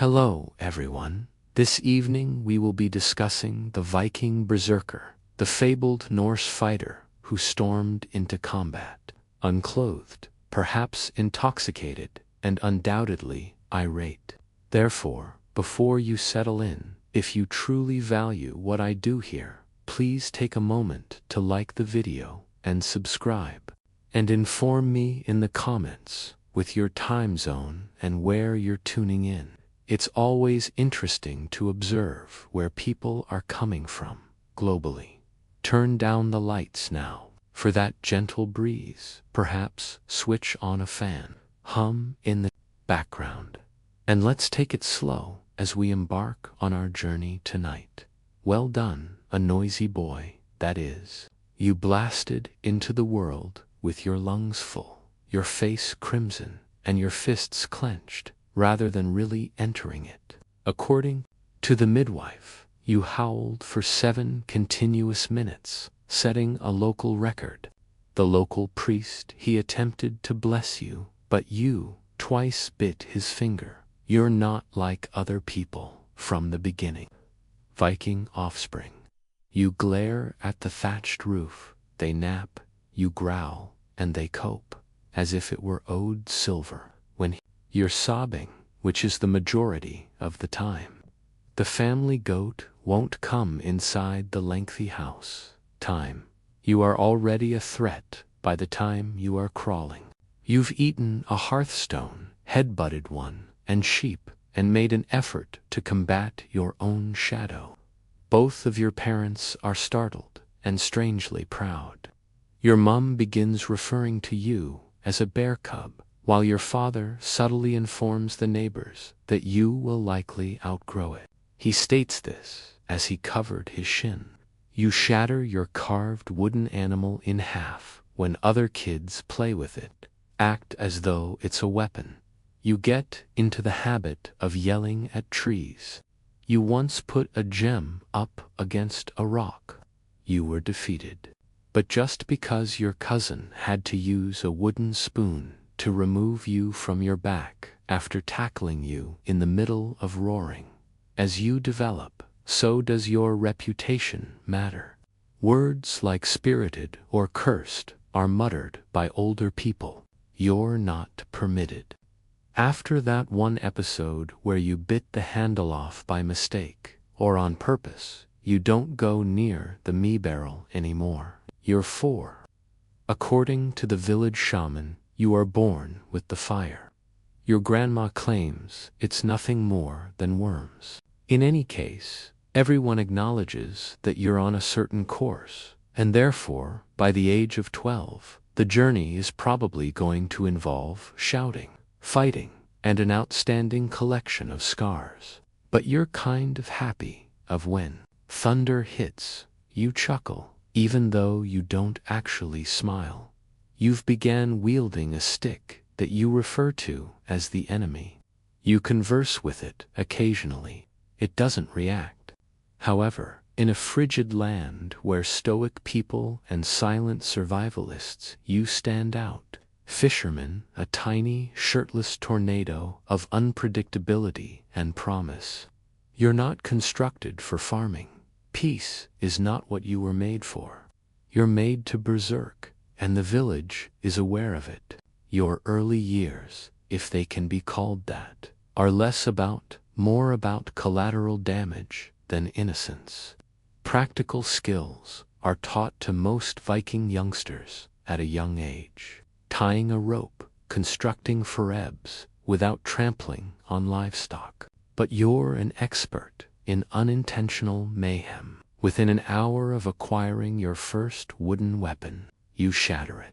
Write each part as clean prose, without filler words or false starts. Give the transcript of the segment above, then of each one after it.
Hello, everyone. This evening we will be discussing the Viking Berserker, the fabled Norse fighter who stormed into combat, unclothed, perhaps intoxicated, and undoubtedly irate. Therefore, before you settle in, if you truly value what I do here, please take a moment to like the video and subscribe, and inform me in the comments with your time zone and where you're tuning in. It's always interesting to observe where people are coming from globally. Turn down the lights now for that gentle breeze. Perhaps switch on a fan, hum in the background, and let's take it slow as we embark on our journey tonight. Well done, a noisy boy, that is. You blasted into the world with your lungs full, your face crimson, and your fists clenched, rather than really entering it. According to the midwife, you howled for 7 continuous minutes, setting a local record. The local priest, he attempted to bless you, but you twice bit his finger. You're not like other people from the beginning. Viking offspring. You glare at the thatched roof, they nap, you growl, and they cope, as if it were owed silver. When you're sobbing, which is the majority of the time. The family goat won't come inside the lengthy house. Time. You are already a threat by the time you are crawling. You've eaten a hearthstone, head-butted one, and sheep, and made an effort to combat your own shadow. Both of your parents are startled and strangely proud. Your mum begins referring to you as a bear cub, while your father subtly informs the neighbors that you will likely outgrow it. He states this as he covered his shin. You shatter your carved wooden animal in half when other kids play with it, act as though it's a weapon. You get into the habit of yelling at trees. You once put a gem up against a rock. You were defeated. But just because your cousin had to use a wooden spoon to remove you from your back after tackling you in the middle of roaring. As you develop, so does your reputation matter. Words like spirited or cursed are muttered by older people. You're not permitted. After that one episode where you bit the handle off by mistake, or on purpose, you don't go near the me barrel anymore. You're 4. According to the village shaman, you are born with the fire. Your grandma claims it's nothing more than worms. In any case, everyone acknowledges that you're on a certain course, and therefore, by the age of 12, the journey is probably going to involve shouting, fighting, and an outstanding collection of scars. But you're kind of happy of when thunder hits, you chuckle, even though you don't actually smile. You've began wielding a stick that you refer to as the enemy. You converse with it occasionally. It doesn't react. However, in a frigid land where stoic people and silent survivalists, you stand out. Fisherman, a tiny, shirtless tornado of unpredictability and promise. You're not constructed for farming. Peace is not what you were made for. You're made to berserk, and the village is aware of it. Your early years, if they can be called that, are more about collateral damage than innocence. Practical skills are taught to most Viking youngsters at a young age. Tying a rope, constructing forebs without trampling on livestock. But you're an expert in unintentional mayhem. Within an hour of acquiring your first wooden weapon, you shatter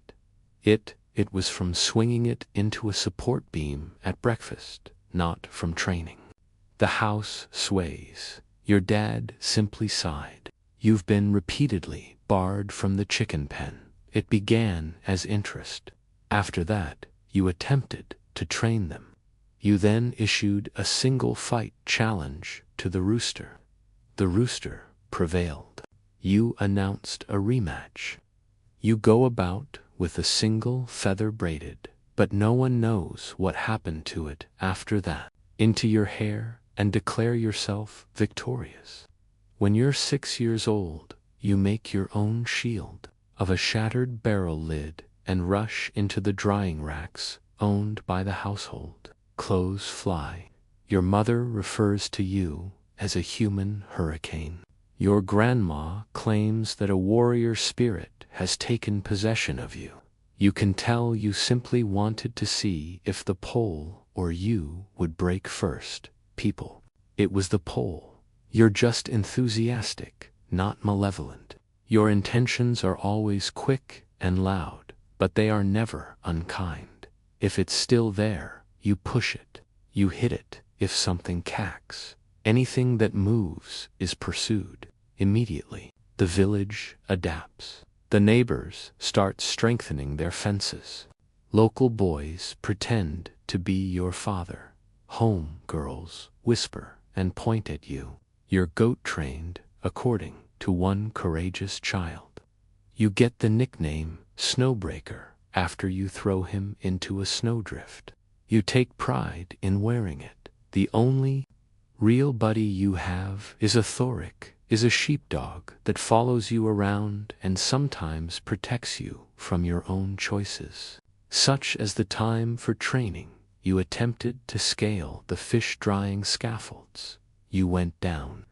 it. It was from swinging it into a support beam at breakfast, not from training. The house sways. Your dad simply sighed. You've been repeatedly barred from the chicken pen. It began as interest. After that, you attempted to train them. You then issued a single fight challenge to the rooster. The rooster prevailed. You announced a rematch. You go about with a single feather braided, but no one knows what happened to it after that. into your hair and declare yourself victorious. When you're 6 years old, you make your own shield of a shattered barrel lid and rush into the drying racks owned by the household. Clothes fly. Your mother refers to you as a human hurricane. Your grandma claims that a warrior spirit has taken possession of you. You can tell you simply wanted to see if the pole or you would break first. People. It was the pole. You're just enthusiastic, not malevolent. Your intentions are always quick and loud, but they are never unkind. If it's still there, you push it. You hit it if something cacks. Anything that moves is pursued. Immediately, the village adapts. The neighbors start strengthening their fences. Local boys pretend to be your father. Home girls whisper and point at you. You're goat trained according to one courageous child. You get the nickname Snowbreaker after you throw him into a snowdrift. You take pride in wearing it. The only real buddy you have is a Thoric, is a sheepdog that follows you around and sometimes protects you from your own choices. Such as the time for training, you attempted to scale the fish-drying scaffolds. You went down.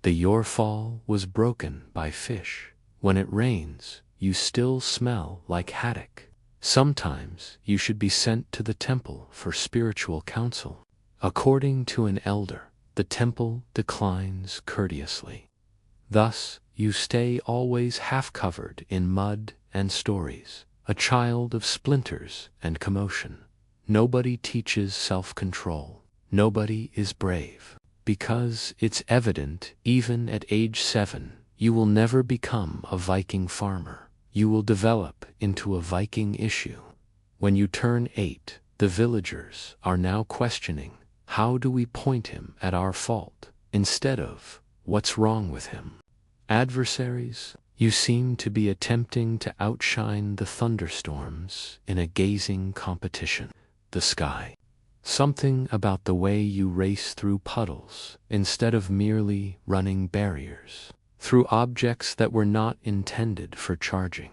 The Yorfall was broken by fish. When it rains, you still smell like haddock. Sometimes you should be sent to the temple for spiritual counsel. According to an elder, the temple declines courteously. Thus, you stay always half-covered in mud and stories, a child of splinters and commotion. Nobody teaches self-control. Nobody is brave. Because it's evident, even at age 7, you will never become a Viking farmer. You will develop into a Viking issue. When you turn 8, the villagers are now questioning, how do we point him at our fault, instead of, what's wrong with him? Adversaries, you seem to be attempting to outshine the thunderstorms in a gazing competition. The sky. Something about the way you race through puddles, instead of merely running barriers, through objects that were not intended for charging.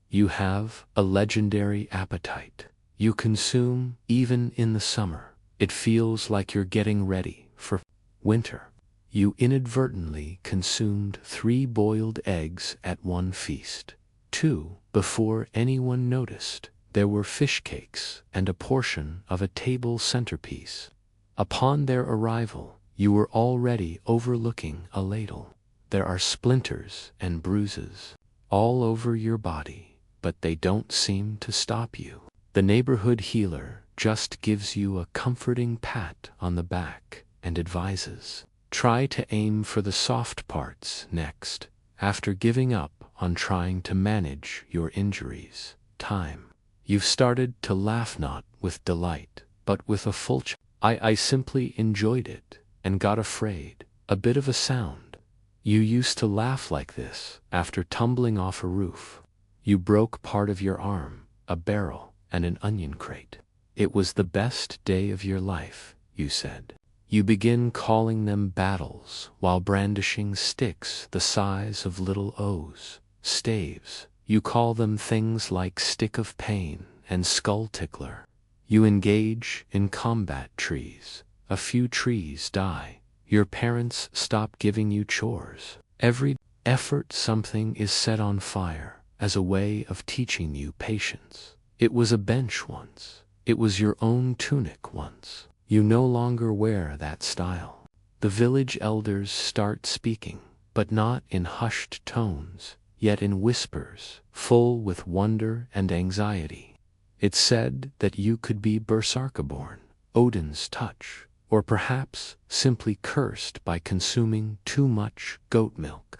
You have a legendary appetite. You consume even in the summer. It feels like you're getting ready for winter. You inadvertently consumed 3 boiled eggs at one feast. 2, before anyone noticed. There were fish cakes and a portion of a table centerpiece. Upon their arrival, you were already overlooking a ladle. There are splinters and bruises all over your body, but they don't seem to stop you. The neighborhood healer just gives you a comforting pat on the back and advises, try to aim for the soft parts next, after giving up on trying to manage your injuries. Time. You've started to laugh not with delight, but with a full I simply enjoyed it and got afraid. A bit of a sound. You used to laugh like this after tumbling off a roof. You broke part of your arm, a barrel, and an onion crate. It was the best day of your life, you said. You begin calling them battles while brandishing sticks the size of little O's. Staves. You call them things like Stick of Pain and Skull Tickler. You engage in combat trees. A few trees die. Your parents stop giving you chores. Every effort something is set on fire as a way of teaching you patience. It was a bench once. It was your own tunic once. You no longer wear that style. The village elders start speaking, but not in hushed tones, yet in whispers, full with wonder and anxiety. It's said that you could be Berserker-born, Odin's touch, or perhaps simply cursed by consuming too much goat milk.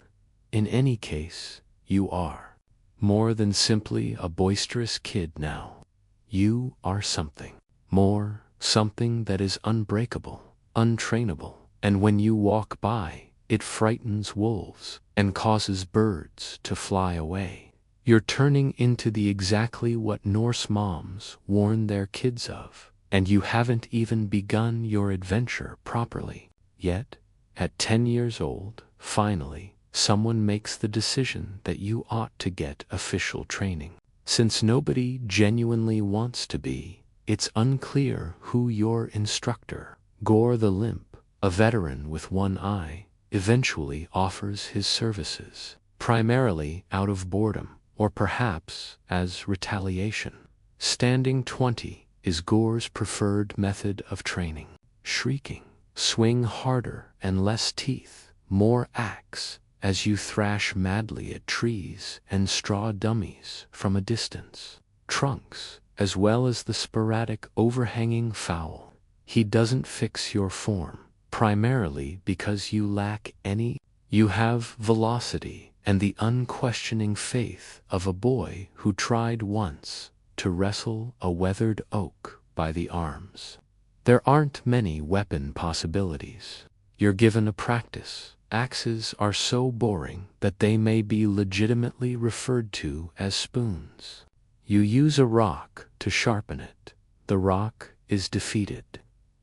In any case, you are more than simply a boisterous kid now. You are something more, something that is unbreakable, untrainable, and when you walk by, it frightens wolves and causes birds to fly away. You're turning into the exactly what Norse moms warn their kids of, and you haven't even begun your adventure properly. Yet, at 10 years old, finally, someone makes the decision that you ought to get official training. Since nobody genuinely wants to be, it's unclear who your instructor, Gore the Limp, a veteran with one eye, eventually offers his services, primarily out of boredom, or perhaps as retaliation. Standing 20 is Gore's preferred method of training. Shrieking, swing harder and less teeth, more axe, as you thrash madly at trees and straw dummies from a distance. Trunks, as well as the sporadic overhanging foul. He doesn't fix your form, primarily because you lack any. You have velocity and the unquestioning faith of a boy who tried once to wrestle a weathered oak by the arms. There aren't many weapon possibilities. You're given a practice. Axes are so boring that they may be legitimately referred to as spoons. You use a rock to sharpen it. The rock is defeated.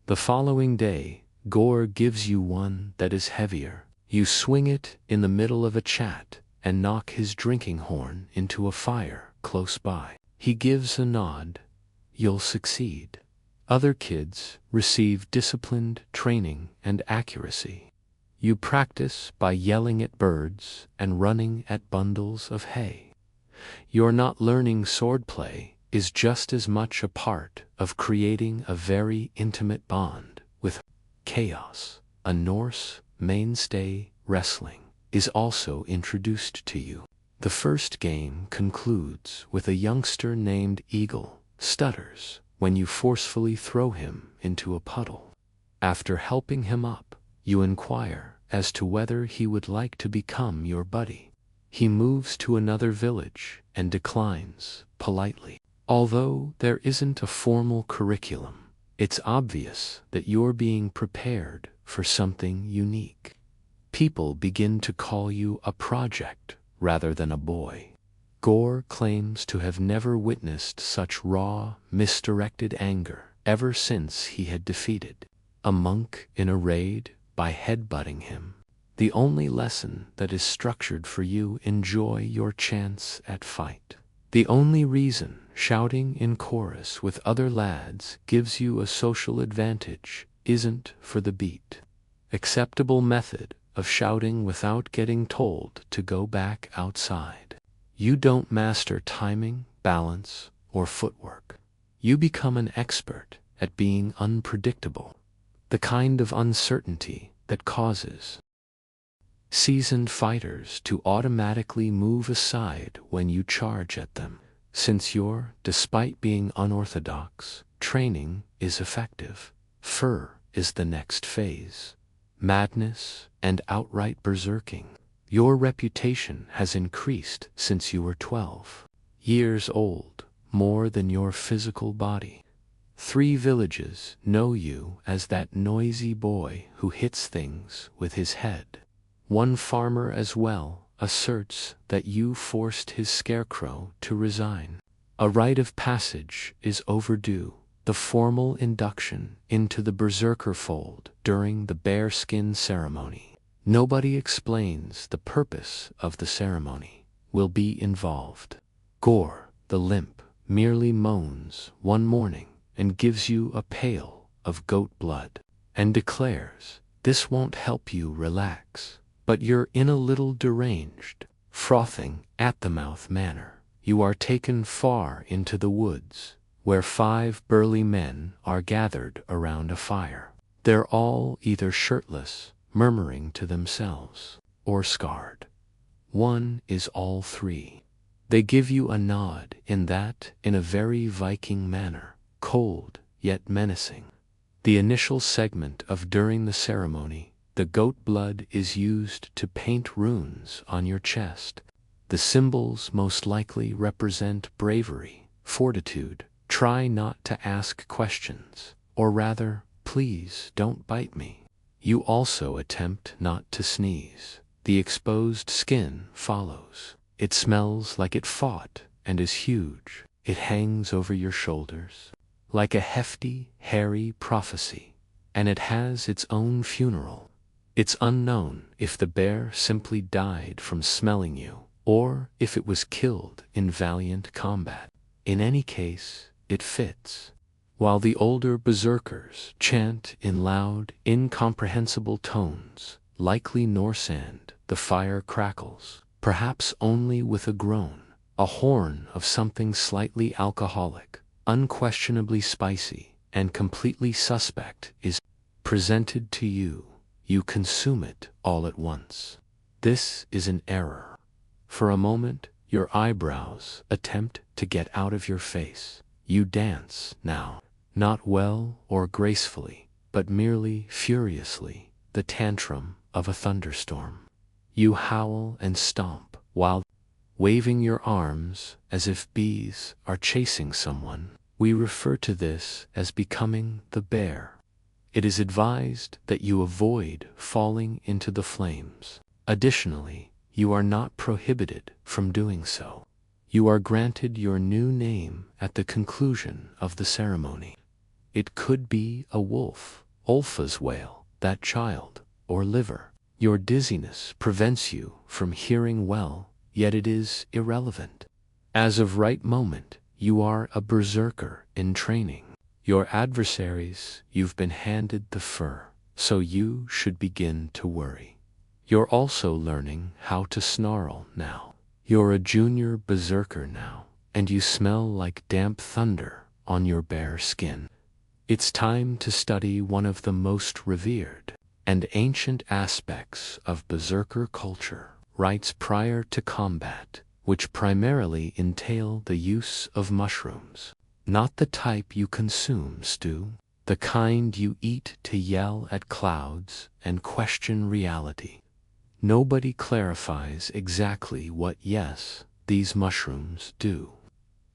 The following day, Gore gives you one that is heavier. You swing it in the middle of a chat and knock his drinking horn into a fire close by. He gives a nod. You'll succeed. Other kids receive disciplined training and accuracy. You practice by yelling at birds and running at bundles of hay. Your not learning swordplay is just as much a part of creating a very intimate bond with chaos. A Norse mainstay, wrestling, is also introduced to you. The first game concludes with a youngster named Eagle stutters when you forcefully throw him into a puddle. After helping him up, you inquire as to whether he would like to become your buddy. He moves to another village and declines politely. Although there isn't a formal curriculum, it's obvious that you're being prepared for something unique. People begin to call you a project rather than a boy. Gore claims to have never witnessed such raw, misdirected anger ever since he had defeated a monk in a raid by headbutting him. The only lesson that is structured for you: enjoy your chance at fight. The only reason shouting in chorus with other lads gives you a social advantage isn't for the beat. Acceptable method of shouting without getting told to go back outside. You don't master timing, balance, or footwork. You become an expert at being unpredictable, the kind of uncertainty that causes seasoned fighters to automatically move aside when you charge at them. Since despite being unorthodox, training is effective, fur is the next phase. Madness and outright berserking. Your reputation has increased since you were 12 years old, more than your physical body. 3 villages know you as that noisy boy who hits things with his head. One farmer as well asserts that you forced his scarecrow to resign. A rite of passage is overdue, the formal induction into the Berserker fold during the bearskin ceremony. Nobody explains the purpose of the ceremony. Will be involved. Gore, the Limp, merely moans one morning and gives you a pail of goat blood and declares, "This won't help you relax, but you're in a little deranged, frothing at the mouth manner. You are taken far into the woods, where 5 burly men are gathered around a fire. They're all either shirtless, murmuring to themselves, or scarred. One is all 3. They give you a nod in a very Viking manner, cold yet menacing. The initial segment of during the ceremony, the goat blood is used to paint runes on your chest. The symbols most likely represent bravery, fortitude. Try not to ask questions, or rather, please don't bite me. You also attempt not to sneeze. The exposed skin follows. It smells like it fought and is huge. It hangs over your shoulders. like a hefty, hairy prophecy, and it has its own funeral. It's unknown if the bear simply died from smelling you, or if it was killed in valiant combat. In any case, it fits. While the older berserkers chant in loud, incomprehensible tones, likely Norse, the fire crackles, perhaps only with a groan. A horn of something slightly alcoholic, unquestionably spicy, and completely suspect is presented to you. You consume it all at once. This is an error. For a moment, your eyebrows attempt to get out of your face. You dance now, not well or gracefully, but merely furiously, the tantrum of a thunderstorm. You howl and stomp while waving your arms as if bees are chasing someone. We refer to this as becoming the bear. It is advised that you avoid falling into the flames. Additionally, you are not prohibited from doing so. You are granted your new name at the conclusion of the ceremony. It could be a wolf, Ulfa's whale, that child, or liver. Your dizziness prevents you from hearing well, yet it is irrelevant. As of right moment, you are a berserker in training. Your adversaries, you've been handed the fur, so you should begin to worry. You're also learning how to snarl now. You're a junior berserker now, and you smell like damp thunder on your bare skin. It's time to study one of the most revered and ancient aspects of berserker culture, rites prior to combat, which primarily entail the use of mushrooms. Not the type you consume, Stu, the kind you eat to yell at clouds and question reality. Nobody clarifies exactly what, yes, these mushrooms do.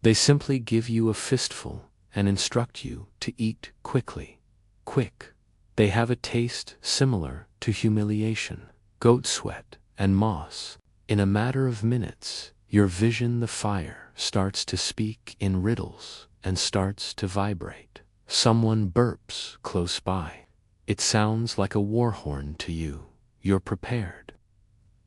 They simply give you a fistful and instruct you to eat quickly. Quick. They have a taste similar to humiliation, goat sweat, and moss. In a matter of minutes, your vision, the fire, starts to speak in riddles and starts to vibrate. Someone burps close by. It sounds like a war horn to you. You're prepared.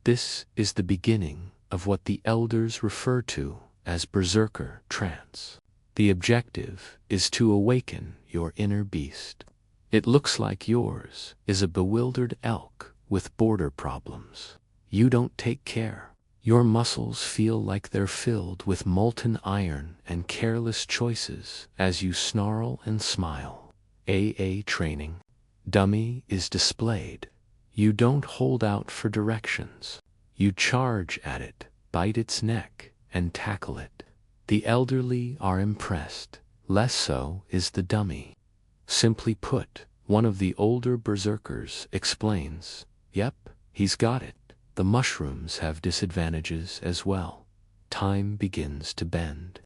This is the beginning of what the elders refer to as berserker trance. The objective is to awaken your inner beast. It looks like yours is a bewildered elk with border problems. You don't take care. Your muscles feel like they're filled with molten iron and careless choices as you snarl and smile. AA training. Dummy is displayed. You don't hold out for directions. You charge at it, bite its neck, and tackle it. The elderly are impressed. Less so is the dummy. Simply put, one of the older berserkers explains, "Yep, he's got it. The mushrooms have disadvantages as well." Time begins to bend.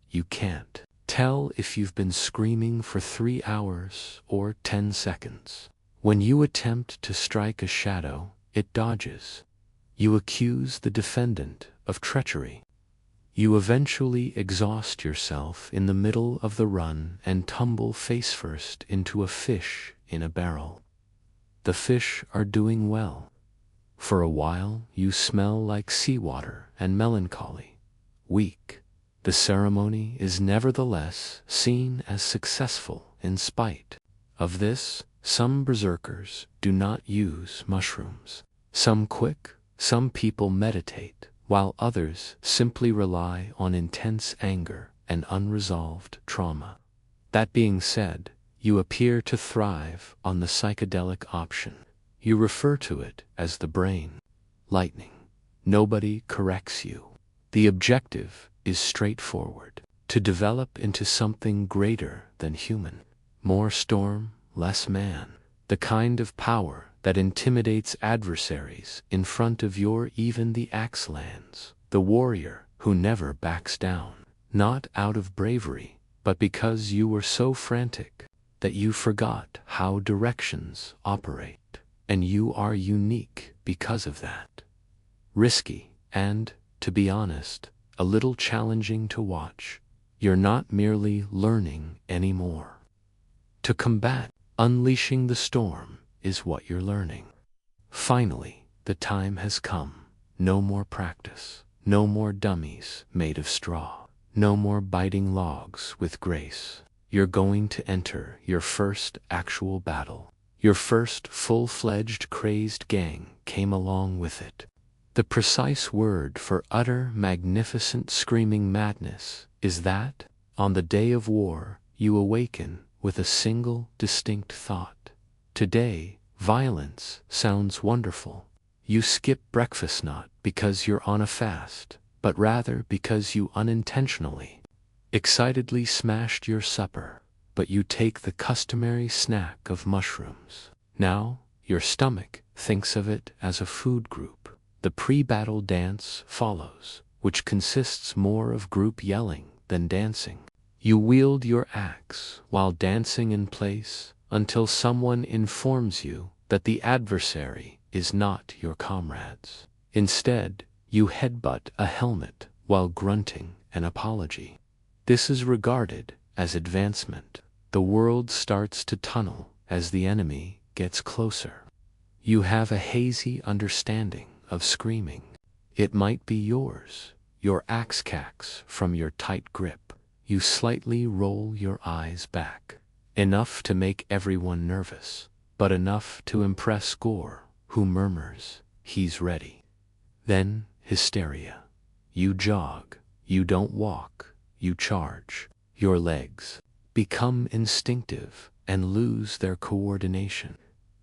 You can't tell if you've been screaming for 3 hours or 10 seconds. When you attempt to strike a shadow, it dodges. You accuse the defendant of treachery. You eventually exhaust yourself in the middle of the run and tumble face first into a fish in a barrel. The fish are doing well. For a while, you smell like seawater and melancholy. Weak. The ceremony is nevertheless seen as successful in spite of this. Some berserkers do not use mushrooms. Some quick, some people meditate, while others simply rely on intense anger and unresolved trauma. That being said, you appear to thrive on the psychedelic option. You refer to it as the brain lightning. Nobody corrects you. The objective is straightforward: to develop into something greater than human. More storm, less man. The kind of power that intimidates adversaries in front of your even the axe lands. The warrior who never backs down. Not out of bravery, but because you were so frantic that you forgot how directions operate. And you are unique because of that. Risky and, to be honest, a little challenging to watch. You're not merely learning anymore. To combat, unleashing the storm is what you're learning. Finally, the time has come. No more practice. No more dummies made of straw. No more biting logs with grace. You're going to enter your first actual battle. Your first full-fledged crazed gang came along with it. The precise word for utter, magnificent, screaming madness is that, on the day of war, you awaken with a single, distinct thought. Today, violence sounds wonderful. You skip breakfast not because you're on a fast, but rather because you unintentionally, excitedly smashed your supper, but you take the customary snack of mushrooms. Now, your stomach thinks of it as a food group. The pre-battle dance follows, which consists more of group yelling than dancing. You wield your axe while dancing in place until someone informs you that the adversary is not your comrades. Instead, you headbutt a helmet while grunting an apology. This is regarded as advancement. The world starts to tunnel as the enemy gets closer. You have a hazy understanding of screaming. It might be yours. Your axe cacks from your tight grip. You slightly roll your eyes back. Enough to make everyone nervous, but enough to impress Gore, who murmurs, "He's ready." Then, hysteria. You jog. You don't walk. You charge. Your legs become instinctive and lose their coordination.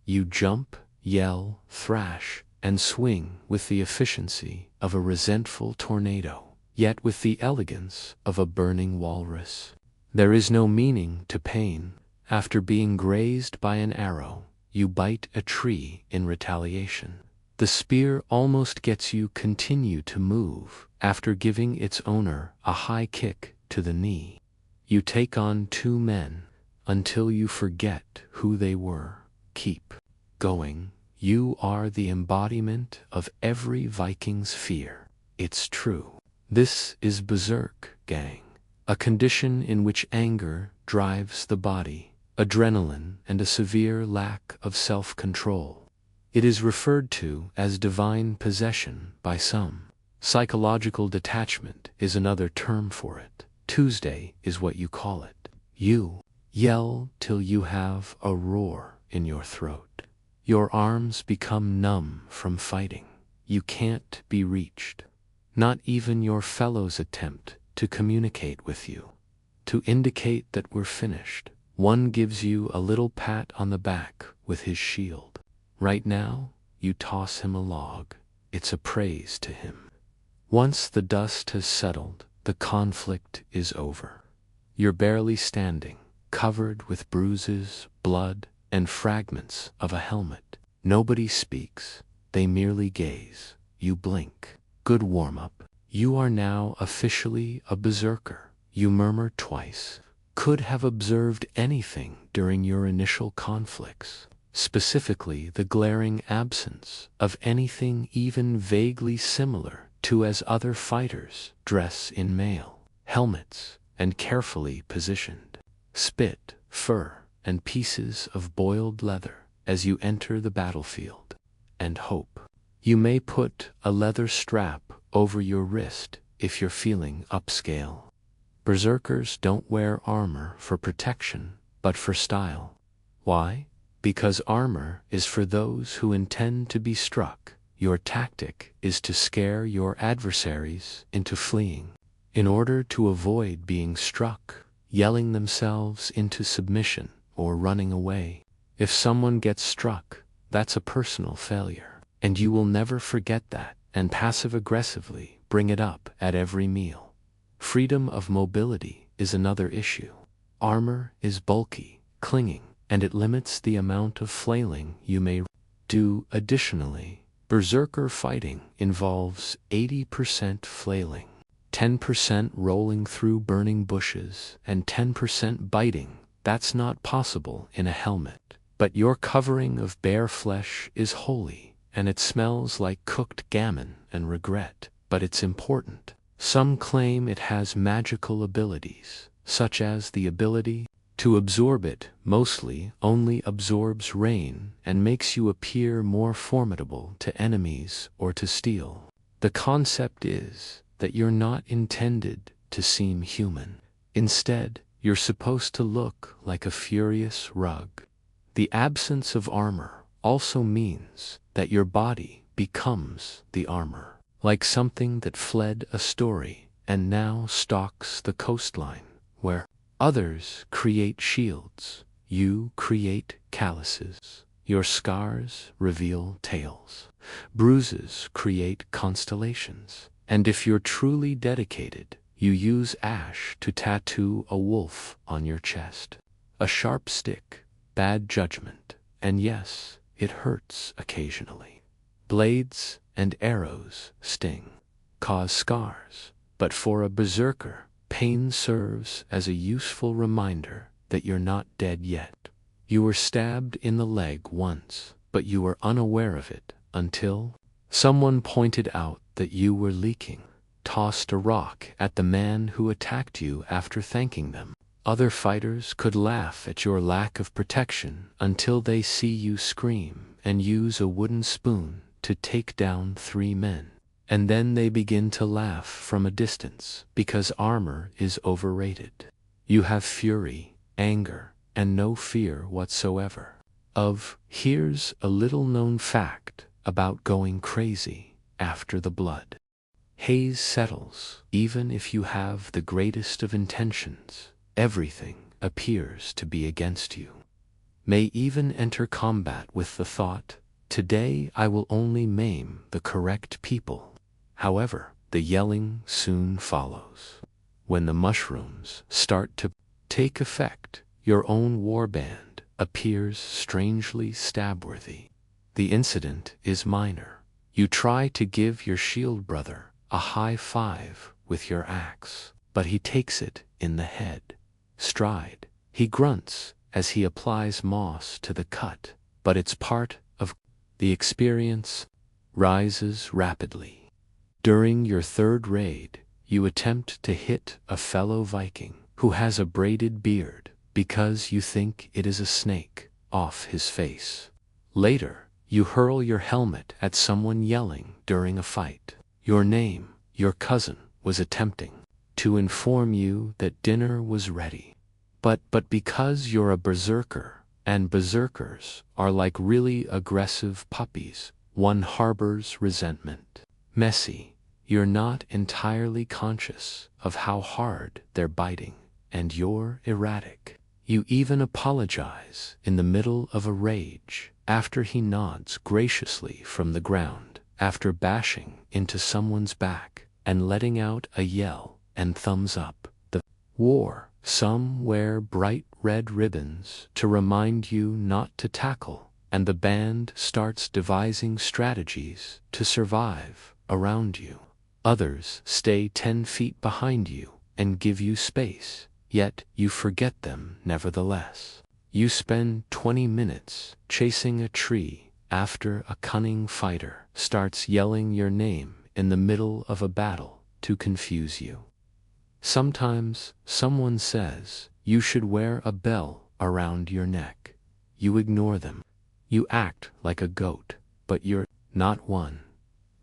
You jump, yell, thrash, and swing with the efficiency of a resentful tornado, yet with the elegance of a burning walrus. There is no meaning to pain. After being grazed by an arrow, you bite a tree in retaliation. The spear almost gets you continue to move after giving its owner a high kick to the knee. You take on 2 men until you forget who they were. Keep going. You are the embodiment of every Viking's fear. It's true. This is Berserk, gang. A condition in which anger drives the body, adrenaline, and a severe lack of self-control. It is referred to as divine possession by some. Psychological detachment is another term for it. Tuesday is what you call it. You yell till you have a roar in your throat. Your arms become numb from fighting. You can't be reached. Not even your fellows attempt to communicate with you. To indicate that we're finished, one gives you a little pat on the back with his shield. Right now, you toss him a log. It's a praise to him. Once the dust has settled, the conflict is over. You're barely standing, covered with bruises, blood, and fragments of a helmet. Nobody speaks. They merely gaze. You blink. Good warm-up. You are now officially a berserker. You murmur twice. Could have observed anything during your initial conflicts. Specifically, the glaring absence of anything even vaguely similar to as other fighters dress in mail, helmets, and carefully positioned spit, fur, and pieces of boiled leather as you enter the battlefield. And hope. You may put a leather strap over your wrist if you're feeling upscale. Berserkers don't wear armor for protection, but for style. Why? Because armor is for those who intend to be struck. Your tactic is to scare your adversaries into fleeing. In order to avoid being struck, yelling themselves into submission, or running away. If someone gets struck, that's a personal failure. And you will never forget that, and passive-aggressively bring it up at every meal. Freedom of mobility is another issue. Armor is bulky, clinging, and it limits the amount of flailing you may do. Additionally, berserker fighting involves 80% flailing, 10% rolling through burning bushes, and 10% biting. That's not possible in a helmet. But your covering of bare flesh is holy, and it smells like cooked gammon and regret. But it's important. Some claim it has magical abilities, such as the ability to absorb it, mostly only absorbs rain and makes you appear more formidable to enemies or to steal. The concept is that you're not intended to seem human. Instead, you're supposed to look like a furious rug. The absence of armor also means that your body becomes the armor, like something that fled a story and now stalks the coastline, where others create shields, you create calluses. Your scars reveal tales. Bruises create constellations. And if you're truly dedicated, you use ash to tattoo a wolf on your chest. A sharp stick, bad judgment, and yes, it hurts occasionally. Blades and arrows sting, cause scars, but for a berserker, pain serves as a useful reminder that you're not dead yet. You were stabbed in the leg once, but you were unaware of it until someone pointed out that you were leaking, tossed a rock at the man who attacked you after thanking them. Other fighters could laugh at your lack of protection until they see you scream and use a wooden spoon to take down 3 men. And then they begin to laugh from a distance because armor is overrated. You have fury, anger, and no fear whatsoever. Here's a little-known fact about going crazy after the blood. Haze settles. Even if you have the greatest of intentions, everything appears to be against you. May even enter combat with the thought, today I will only maim the correct people. However, the yelling soon follows. When the mushrooms start to take effect, your own warband appears strangely stab-worthy. The incident is minor. You try to give your shield brother a high five with your axe, but he takes it in the head. Stride. He grunts as he applies moss to the cut, but it's part of the experience. Rises rapidly. During your 3rd raid, you attempt to hit a fellow Viking who has a braided beard because you think it is a snake off his face. Later, you hurl your helmet at someone yelling during a fight. Your name, your cousin, was attempting to inform you that dinner was ready. But because you're a berserker, and berserkers are like really aggressive puppies, one harbors resentment. Messy, you're not entirely conscious of how hard they're biting, and you're erratic. You even apologize in the middle of a rage after he nods graciously from the ground, after bashing into someone's back and letting out a yell and thumbs up. The war. Some wear bright red ribbons to remind you not to tackle, and the band starts devising strategies to survive around you. Others stay 10 feet behind you and give you space, yet you forget them nevertheless. You spend 20 minutes chasing a tree after a cunning fighter starts yelling your name in the middle of a battle to confuse you. Sometimes someone says you should wear a bell around your neck. You ignore them. You act like a goat, but you're not one.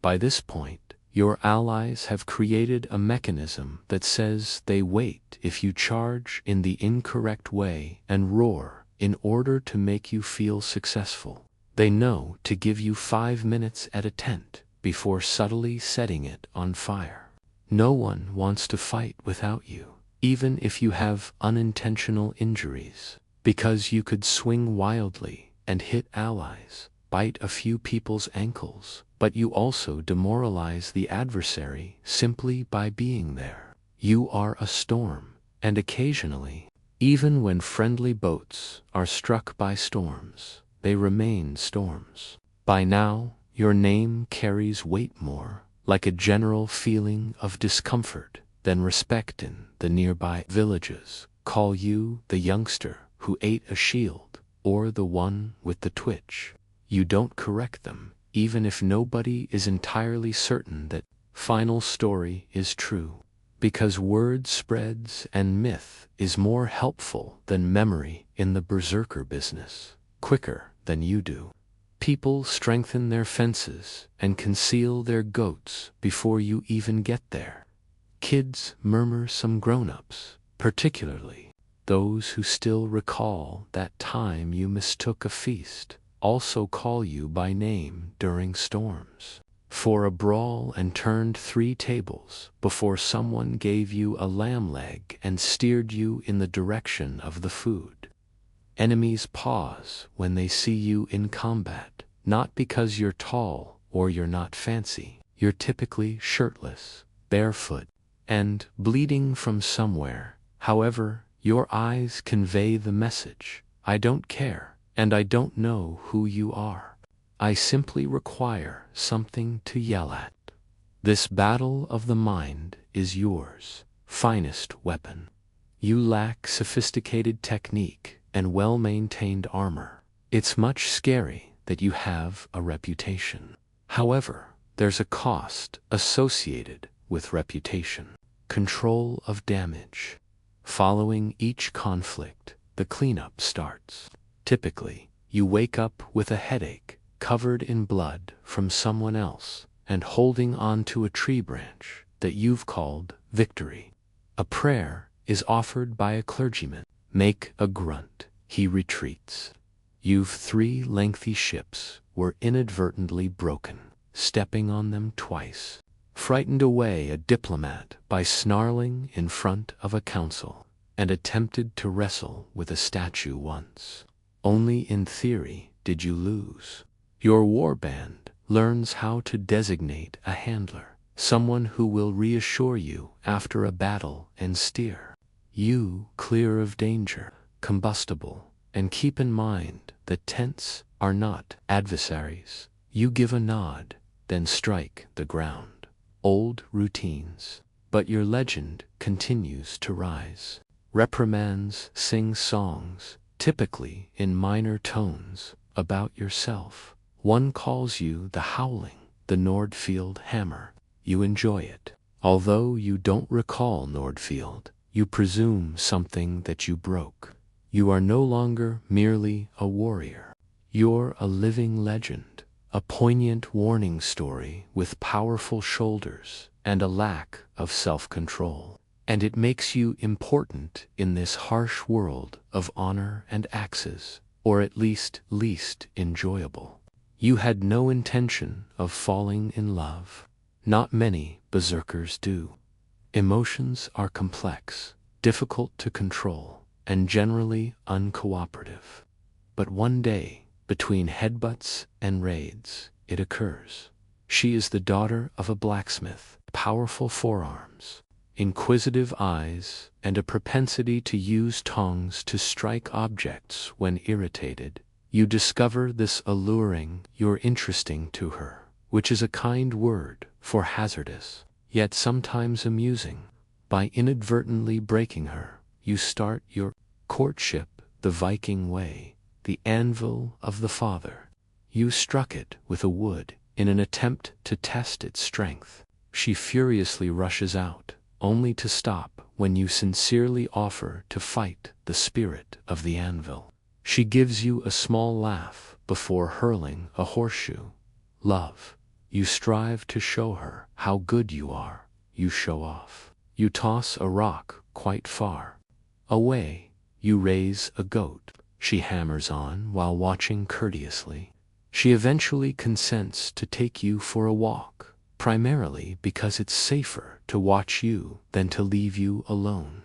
By this point, your allies have created a mechanism that says they wait if you charge in the incorrect way and roar in order to make you feel successful. They know to give you 5 minutes at a tent before subtly setting it on fire. No one wants to fight without you, even if you have unintentional injuries, because you could swing wildly and hit allies, bite a few people's ankles, but you also demoralize the adversary simply by being there. You are a storm, and occasionally, even when friendly boats are struck by storms, they remain storms. By now, your name carries weight more, like a general feeling of discomfort, than respect in the nearby villages. Call you the youngster who ate a shield, or the one with the twitch. You don't correct them, even if nobody is entirely certain that final story is true. Because word spreads and myth is more helpful than memory in the berserker business, quicker than you do. People strengthen their fences and conceal their goats before you even get there. Kids murmur some grown-ups, particularly those who still recall that time you mistook a feast, also call you by name during storms. For a brawl and turned 3 tables before someone gave you a lamb leg and steered you in the direction of the food. Enemies pause when they see you in combat, not because you're tall or you're not fancy. You're typically shirtless, barefoot, and bleeding from somewhere. However, your eyes convey the message: I don't care, and I don't know who you are. I simply require something to yell at. This battle of the mind is yours finest weapon. You lack sophisticated technique and well-maintained armor. It's much scary that you have a reputation. However, there's a cost associated with reputation. Control of damage. Following each conflict, the cleanup starts. Typically, you wake up with a headache, covered in blood from someone else, and holding onto a tree branch that you've called victory. A prayer is offered by a clergyman. Make a grunt. He retreats. You've 3 lengthy ships were inadvertently broken, stepping on them twice. Frightened away a diplomat by snarling in front of a council, and attempted to wrestle with a statue once. Only in theory did you lose. Your warband learns how to designate a handler, someone who will reassure you after a battle and steer you clear of danger, combustible, and keep in mind that tents are not adversaries. You give a nod, then strike the ground. Old routines, but your legend continues to rise. Reprimands sing songs, typically in minor tones, about yourself. One calls you the Howling, the Nordfield Hammer. You enjoy it. Although you don't recall Nordfield, you presume something that you broke. You are no longer merely a warrior. You're a living legend, a poignant warning story with powerful shoulders and a lack of self-control. And it makes you important in this harsh world of honor and axes, or at least enjoyable. You had no intention of falling in love. Not many berserkers do. Emotions are complex, difficult to control, and generally uncooperative. But one day, between headbutts and raids, it occurs. She is the daughter of a blacksmith, powerful forearms, inquisitive eyes, and a propensity to use tongs to strike objects when irritated. You discover this alluring, you're interesting to her, which is a kind word for hazardous, yet sometimes amusing. By inadvertently breaking her, you start your courtship the Viking way, the anvil of the father. You struck it with a wood in an attempt to test its strength. She furiously rushes out, only to stop when you sincerely offer to fight the spirit of the anvil. She gives you a small laugh before hurling a horseshoe. Love. You strive to show her how good you are. You show off. You toss a rock quite far away. You raise a goat. She hammers on while watching courteously. She eventually consents to take you for a walk, primarily because it's safer to watch you than to leave you alone.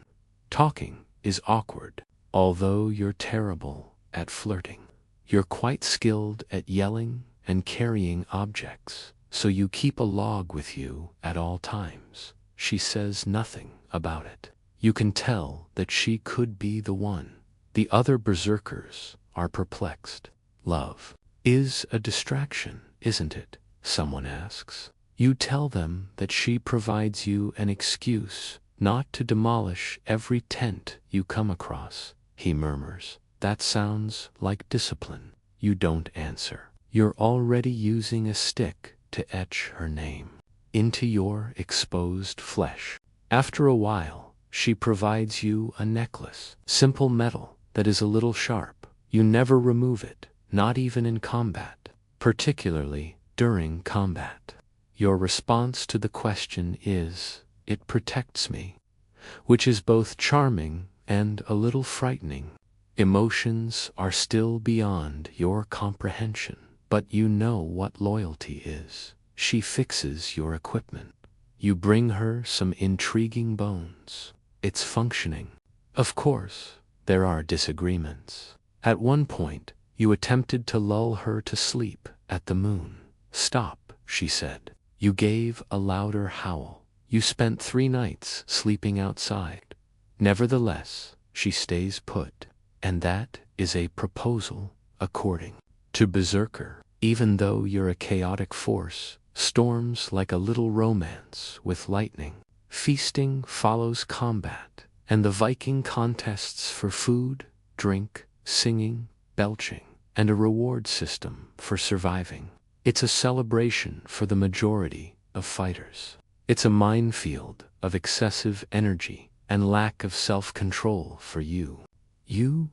Talking is awkward, although you're terrible at flirting. You're quite skilled at yelling and carrying objects, so you keep a log with you at all times. She says nothing about it. You can tell that she could be the one. The other berserkers are perplexed. Love is a distraction, isn't it? Someone asks. You tell them that she provides you an excuse not to demolish every tent you come across. He murmurs. That sounds like discipline. You don't answer. You're already using a stick to etch her name. into your exposed flesh. After a while, she provides you a necklace, simple metal that is a little sharp. You never remove it, not even in combat, particularly during combat. Your response to the question is, "It protects me," which is both charming and a little frightening. Emotions are still beyond your comprehension, but you know what loyalty is. She fixes your equipment. You bring her some intriguing bones. It's functioning. Of course, there are disagreements. At one point, you attempted to lull her to sleep at the moon. "Stop," she said. You gave a louder howl. You spent 3 nights sleeping outside. Nevertheless, she stays put. And that is a proposal, according to Berserker. Even though you're a chaotic force, storms like a little romance with lightning. Feasting follows combat, and the Viking contests for food, drink, singing, belching, and a reward system for surviving. It's a celebration for the majority of fighters. It's a minefield of excessive energy and lack of self-control for you.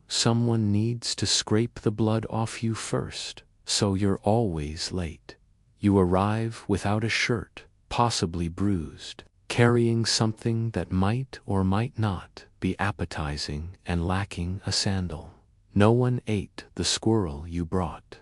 Someone needs to scrape the blood off you first, so you're always late. You arrive without a shirt, possibly bruised, carrying something that might or might not be appetizing and lacking a sandal. No one ate the squirrel you brought.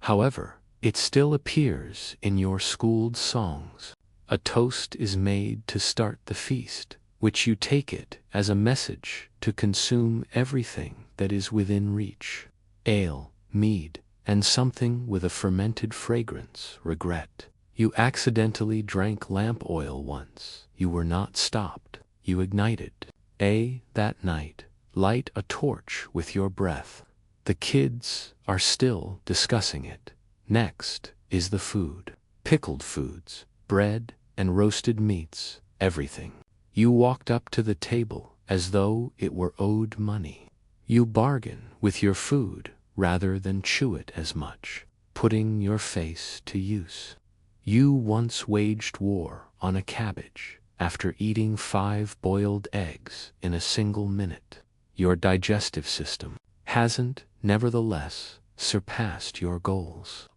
However, it still appears in your schooled songs. A toast is made to start the feast, which you take it as a message to consume everything that is within reach. Ale, mead, and something with a fermented fragrance, regret. You accidentally drank lamp oil once. You were not stopped. You ignited. That night, light a torch with your breath. The kids are still discussing it. Next is the food. Pickled foods, bread and roasted meats, everything. You walked up to the table as though it were owed money. You bargain with your food rather than chew it as much, putting your face to use. You once waged war on a cabbage after eating 5 boiled eggs in a single minute. Your digestive system hasn't, nevertheless, surpassed your goals.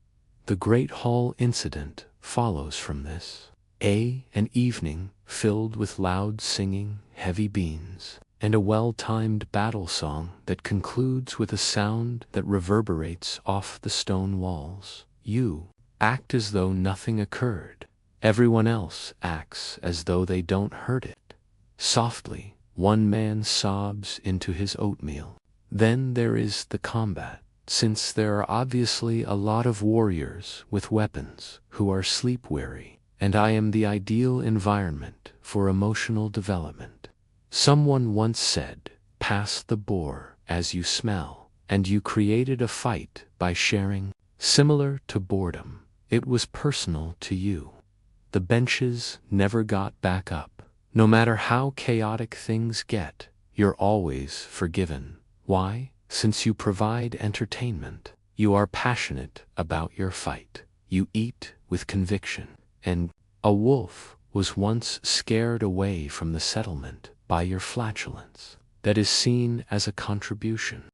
The Great Hall incident follows from this. An evening filled with loud singing, heavy beans, and a well-timed battle song that concludes with a sound that reverberates off the stone walls. You act as though nothing occurred. Everyone else acts as though they don't heard it. Softly, one man sobs into his oatmeal. Then there is the combat. Since there are obviously a lot of warriors with weapons who are sleep-weary, and I am the ideal environment for emotional development. Someone once said, "Pass the boar as you smell," and you created a fight by sharing. Similar to boredom, it was personal to you. The benches never got back up. No matter how chaotic things get, you're always forgiven. Why? Since you provide entertainment, you are passionate about your fight. You eat with conviction. And a wolf was once scared away from the settlement by your flatulence. That is seen as a contribution.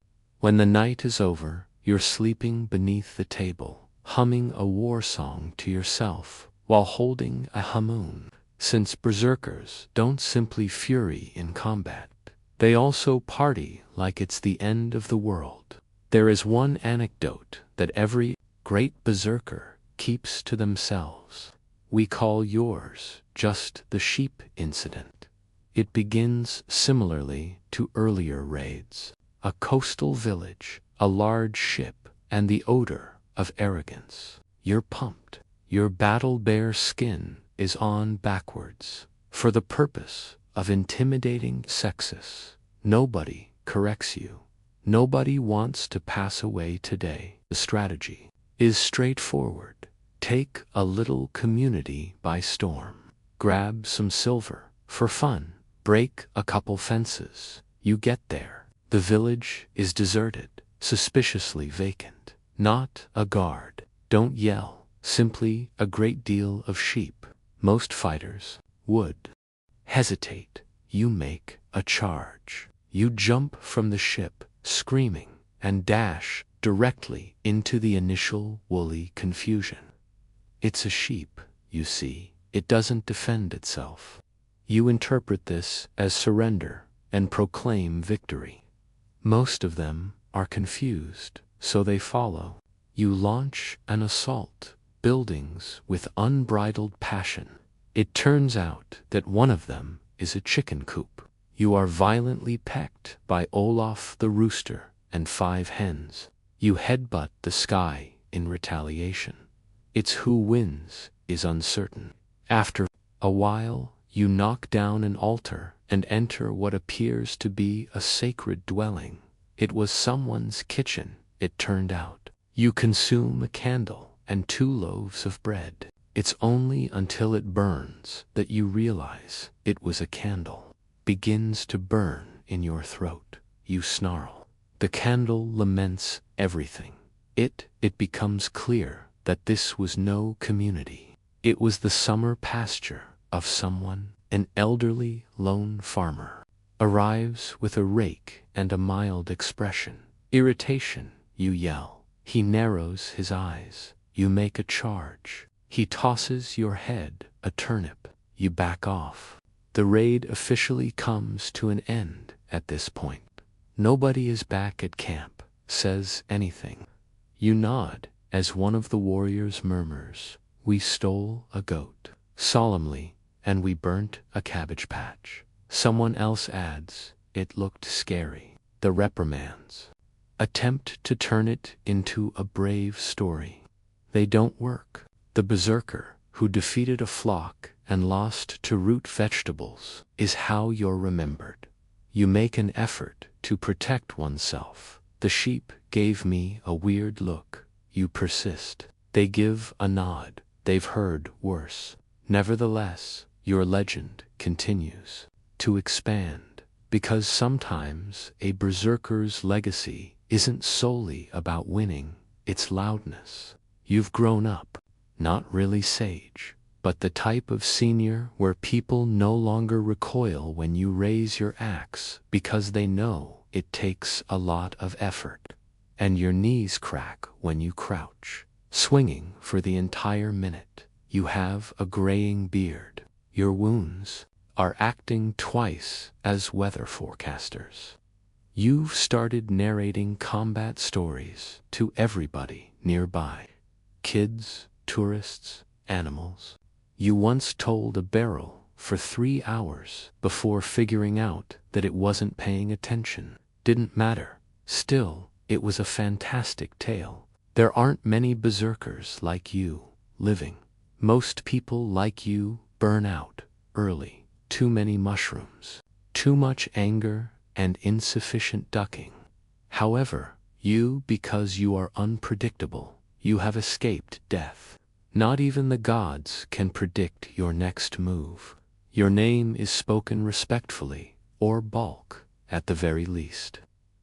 When the night is over, you're sleeping beneath the table, humming a war song to yourself while holding a hammoon. Since berserkers don't simply fury in combat, they also party like it's the end of the world. There is one anecdote that every great berserker keeps to themselves. We call yours just the sheep incident. It begins similarly to earlier raids. A coastal village, a large ship, and the odor of arrogance. You're pumped. Your battle bear skin is on backwards for the purpose of intimidating sexes. Nobody corrects you. Nobody wants to pass away today. The strategy is straightforward. Take a little community by storm. Grab some silver for fun. Break a couple fences. You get there. The village is deserted, suspiciously vacant. Not a guard. Don't yell. Simply a great deal of sheep. Most fighters would hesitate. You make a charge. You jump from the ship, screaming, and dash directly into the initial woolly confusion. It's a sheep, you see. It doesn't defend itself. You interpret this as surrender and proclaim victory. Most of them are confused, so they follow. You launch an assault, buildings with unbridled passion. It turns out that one of them is a chicken coop. You are violently pecked by Olaf the rooster and 5 hens. You headbutt the sky in retaliation. It's who wins is uncertain. After a while, you knock down an altar and enter what appears to be a sacred dwelling. It was someone's kitchen, it turned out. You consume a candle and 2 loaves of bread. It's only until it burns that you realize it was a candle. Begins to burn in your throat. You snarl. The candle laments everything. It becomes clear that this was no community. It was the summer pasture of someone, an elderly lone farmer. Arrives with a rake and a mild expression. Irritation, you yell. He narrows his eyes. You make a charge. He tosses your head a turnip. You back off. The raid officially comes to an end at this point. Nobody is back at camp, says anything. You nod as one of the warriors murmurs, "We stole a goat." Solemnly, "And we burnt a cabbage patch." Someone else adds, "It looked scary." The reprimands attempt to turn it into a brave story. They don't work. The berserker who defeated a flock and lost to root vegetables is how you're remembered. You make an effort to protect oneself. "The sheep gave me a weird look." You persist. They give a nod. They've heard worse. Nevertheless, your legend continues to expand, because sometimes a berserker's legacy isn't solely about winning, it's loudness. You've grown up, not really sage, but the type of senior where people no longer recoil when you raise your axe because they know it takes a lot of effort. And your knees crack when you crouch, swinging for the entire minute. You have a graying beard. Your wounds are acting twice as weather forecasters. You've started narrating combat stories to everybody nearby. Kids, tourists, animals. You once told a barrel for 3 hours before figuring out that it wasn't paying attention. Didn't matter. Still, it was a fantastic tale. There aren't many berserkers like you living. Most people like you burn out early. Too many mushrooms. Too much anger and insufficient ducking. However, you, because you are unpredictable, you have escaped death. Not even the gods can predict your next move. Your name is spoken respectfully, or bulk, at the very least.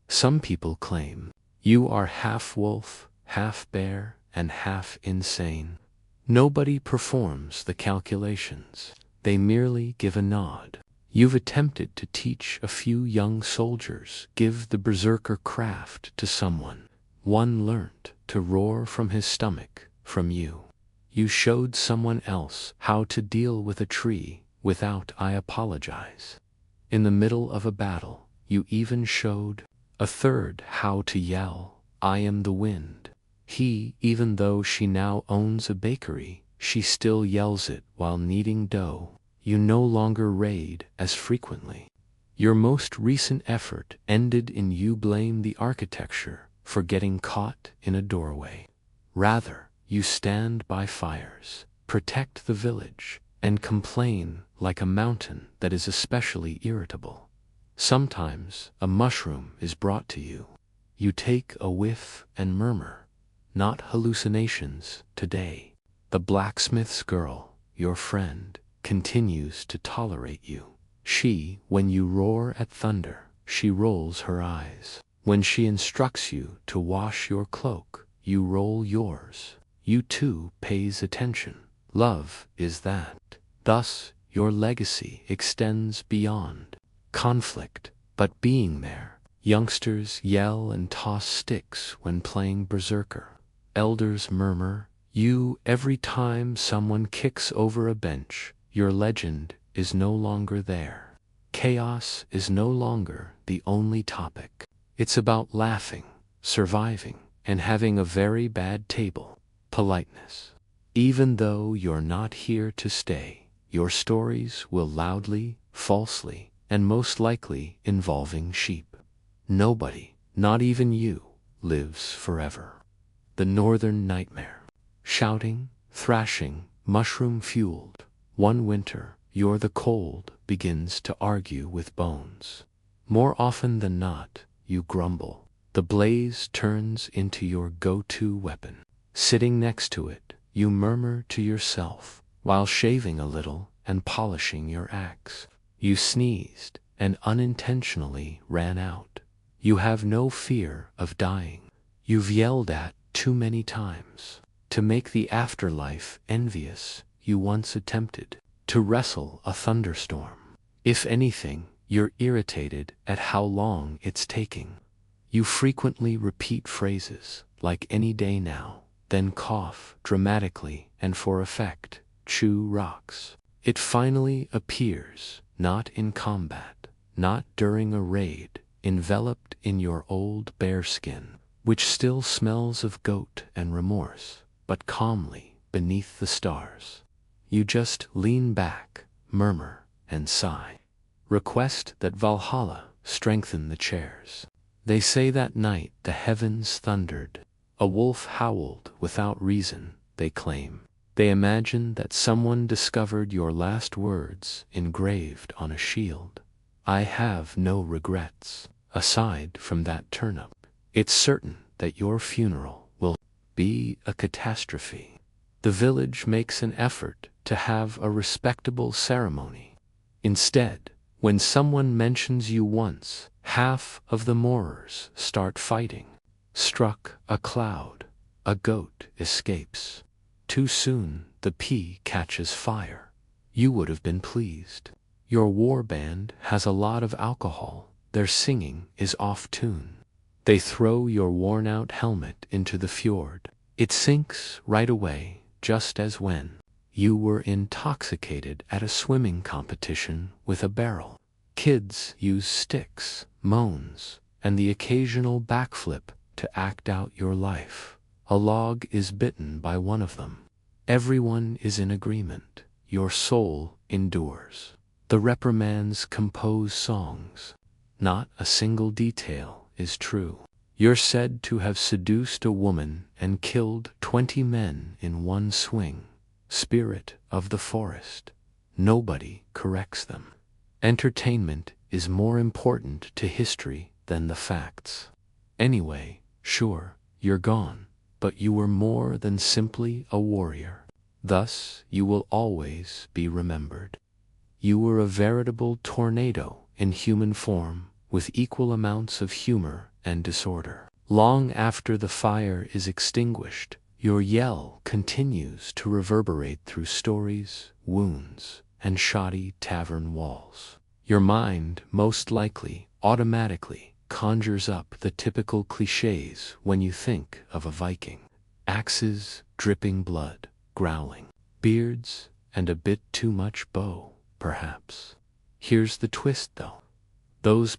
Some people claim you are half wolf, half bear, and half insane. Nobody performs the calculations. They merely give a nod. You've attempted to teach a few young soldiers, give the berserker craft to someone. One learnt to roar from his stomach, from you. You showed someone else how to deal with a tree without "I apologize." In the middle of a battle, you even showed a third how to yell, "I am the wind." Even though she now owns a bakery, she still yells it while kneading dough. You no longer raid as frequently. Your most recent effort ended in you blame the architecture for getting caught in a doorway. Rather, you stand by fires, protect the village, and complain like a mountain that is especially irritable. Sometimes a mushroom is brought to you. You take a whiff and murmur, "Not hallucinations today." The blacksmith's girl, your friend, continues to tolerate you. When you roar at thunder, she rolls her eyes. When she instructs you to wash your cloak, you roll yours. You too pays attention. Love is that. Thus, your legacy extends beyond conflict, but being there. Youngsters yell and toss sticks when playing Berserker. Elders murmur, "You," every time someone kicks over a bench. Your legend is no longer there. Chaos is no longer the only topic. It's about laughing, surviving, and having a very bad table. Politeness. Even though you're not here to stay, your stories will loudly, falsely, and most likely involving sheep. Nobody, not even you, lives forever. The Northern Nightmare. Shouting, thrashing, mushroom-fueled. One winter, you're the cold begins to argue with bones. More often than not, you grumble. The blaze turns into your go-to weapon. Sitting next to it, you murmur to yourself, while shaving a little and polishing your axe. You sneezed and unintentionally ran out. You have no fear of dying. You've yelled at too many times. To make the afterlife envious, you once attempted to wrestle a thunderstorm. If anything, you're irritated at how long it's taking. You frequently repeat phrases like "any day now," then cough dramatically and for effect, chew rocks. It finally appears, not in combat, not during a raid, enveloped in your old bearskin, which still smells of goat and remorse, but calmly beneath the stars. You just lean back, murmur, and sigh. Request that Valhalla strengthen the chairs. They say that night the heavens thundered. A wolf howled without reason, they claim. They imagine that someone discovered your last words engraved on a shield. I have no regrets, aside from that turnip. It's certain that your funeral will be a catastrophe. The village makes an effort to have a respectable ceremony. Instead, when someone mentions you once, half of the mourners start fighting. Struck a cloud, a goat escapes. Too soon, the pea catches fire. You would have been pleased. Your war band has a lot of alcohol. Their singing is off tune. They throw your worn-out helmet into the fjord. It sinks right away, just as when you were intoxicated at a swimming competition with a barrel. Kids use sticks, moans, and the occasional backflip to act out your life. A log is bitten by one of them. Everyone is in agreement. Your soul endures. The reprimands compose songs. Not a single detail is true. You're said to have seduced a woman and killed 20 men in one swing. Spirit of the forest. Nobody corrects them. Entertainment is more important to history than the facts. Anyway, sure, you're gone, but you were more than simply a warrior. Thus, you will always be remembered. You were a veritable tornado in human form, with equal amounts of humor and disorder. Long after the fire is extinguished, your yell continues to reverberate through stories, wounds, and shoddy tavern walls. Your mind, most likely, automatically conjures up the typical cliches when you think of a Viking. Axes, dripping blood, growling, beards, and a bit too much bow, perhaps. Here's the twist, though. Those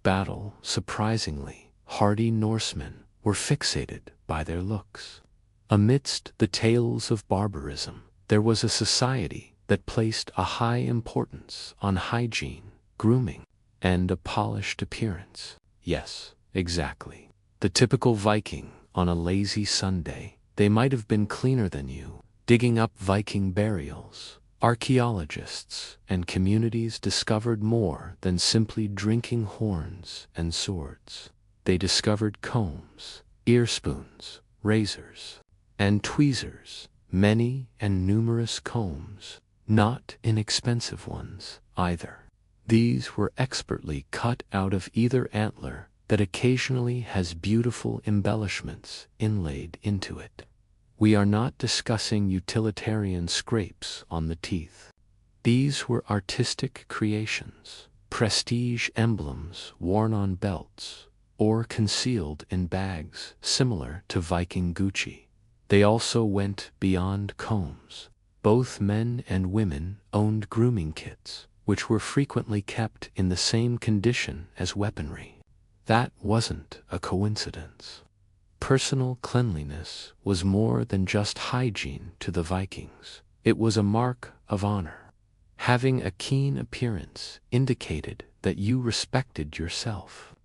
surprisingly hardy Norsemen were fixated by their looks. Amidst the tales of barbarism, there was a society that placed a high importance on hygiene, grooming, and a polished appearance. Yes, exactly. The typical Viking on a lazy Sunday. They might have been cleaner than you, digging up Viking burials. Archaeologists and communities discovered more than simply drinking horns and swords. They discovered combs, ear spoons, razors, and tweezers, many and numerous combs, not inexpensive ones either. These were expertly cut out of either antler that occasionally has beautiful embellishments inlaid into it. We are not discussing utilitarian scrapes on the teeth. These were artistic creations, prestige emblems worn on belts, or concealed in bags similar to Viking Gucci. They also went beyond combs. Both men and women owned grooming kits, which were frequently kept in the same condition as weaponry. That wasn't a coincidence. Personal cleanliness was more than just hygiene to the Vikings. It was a mark of honor. Having a keen appearance indicated that you respected yourself.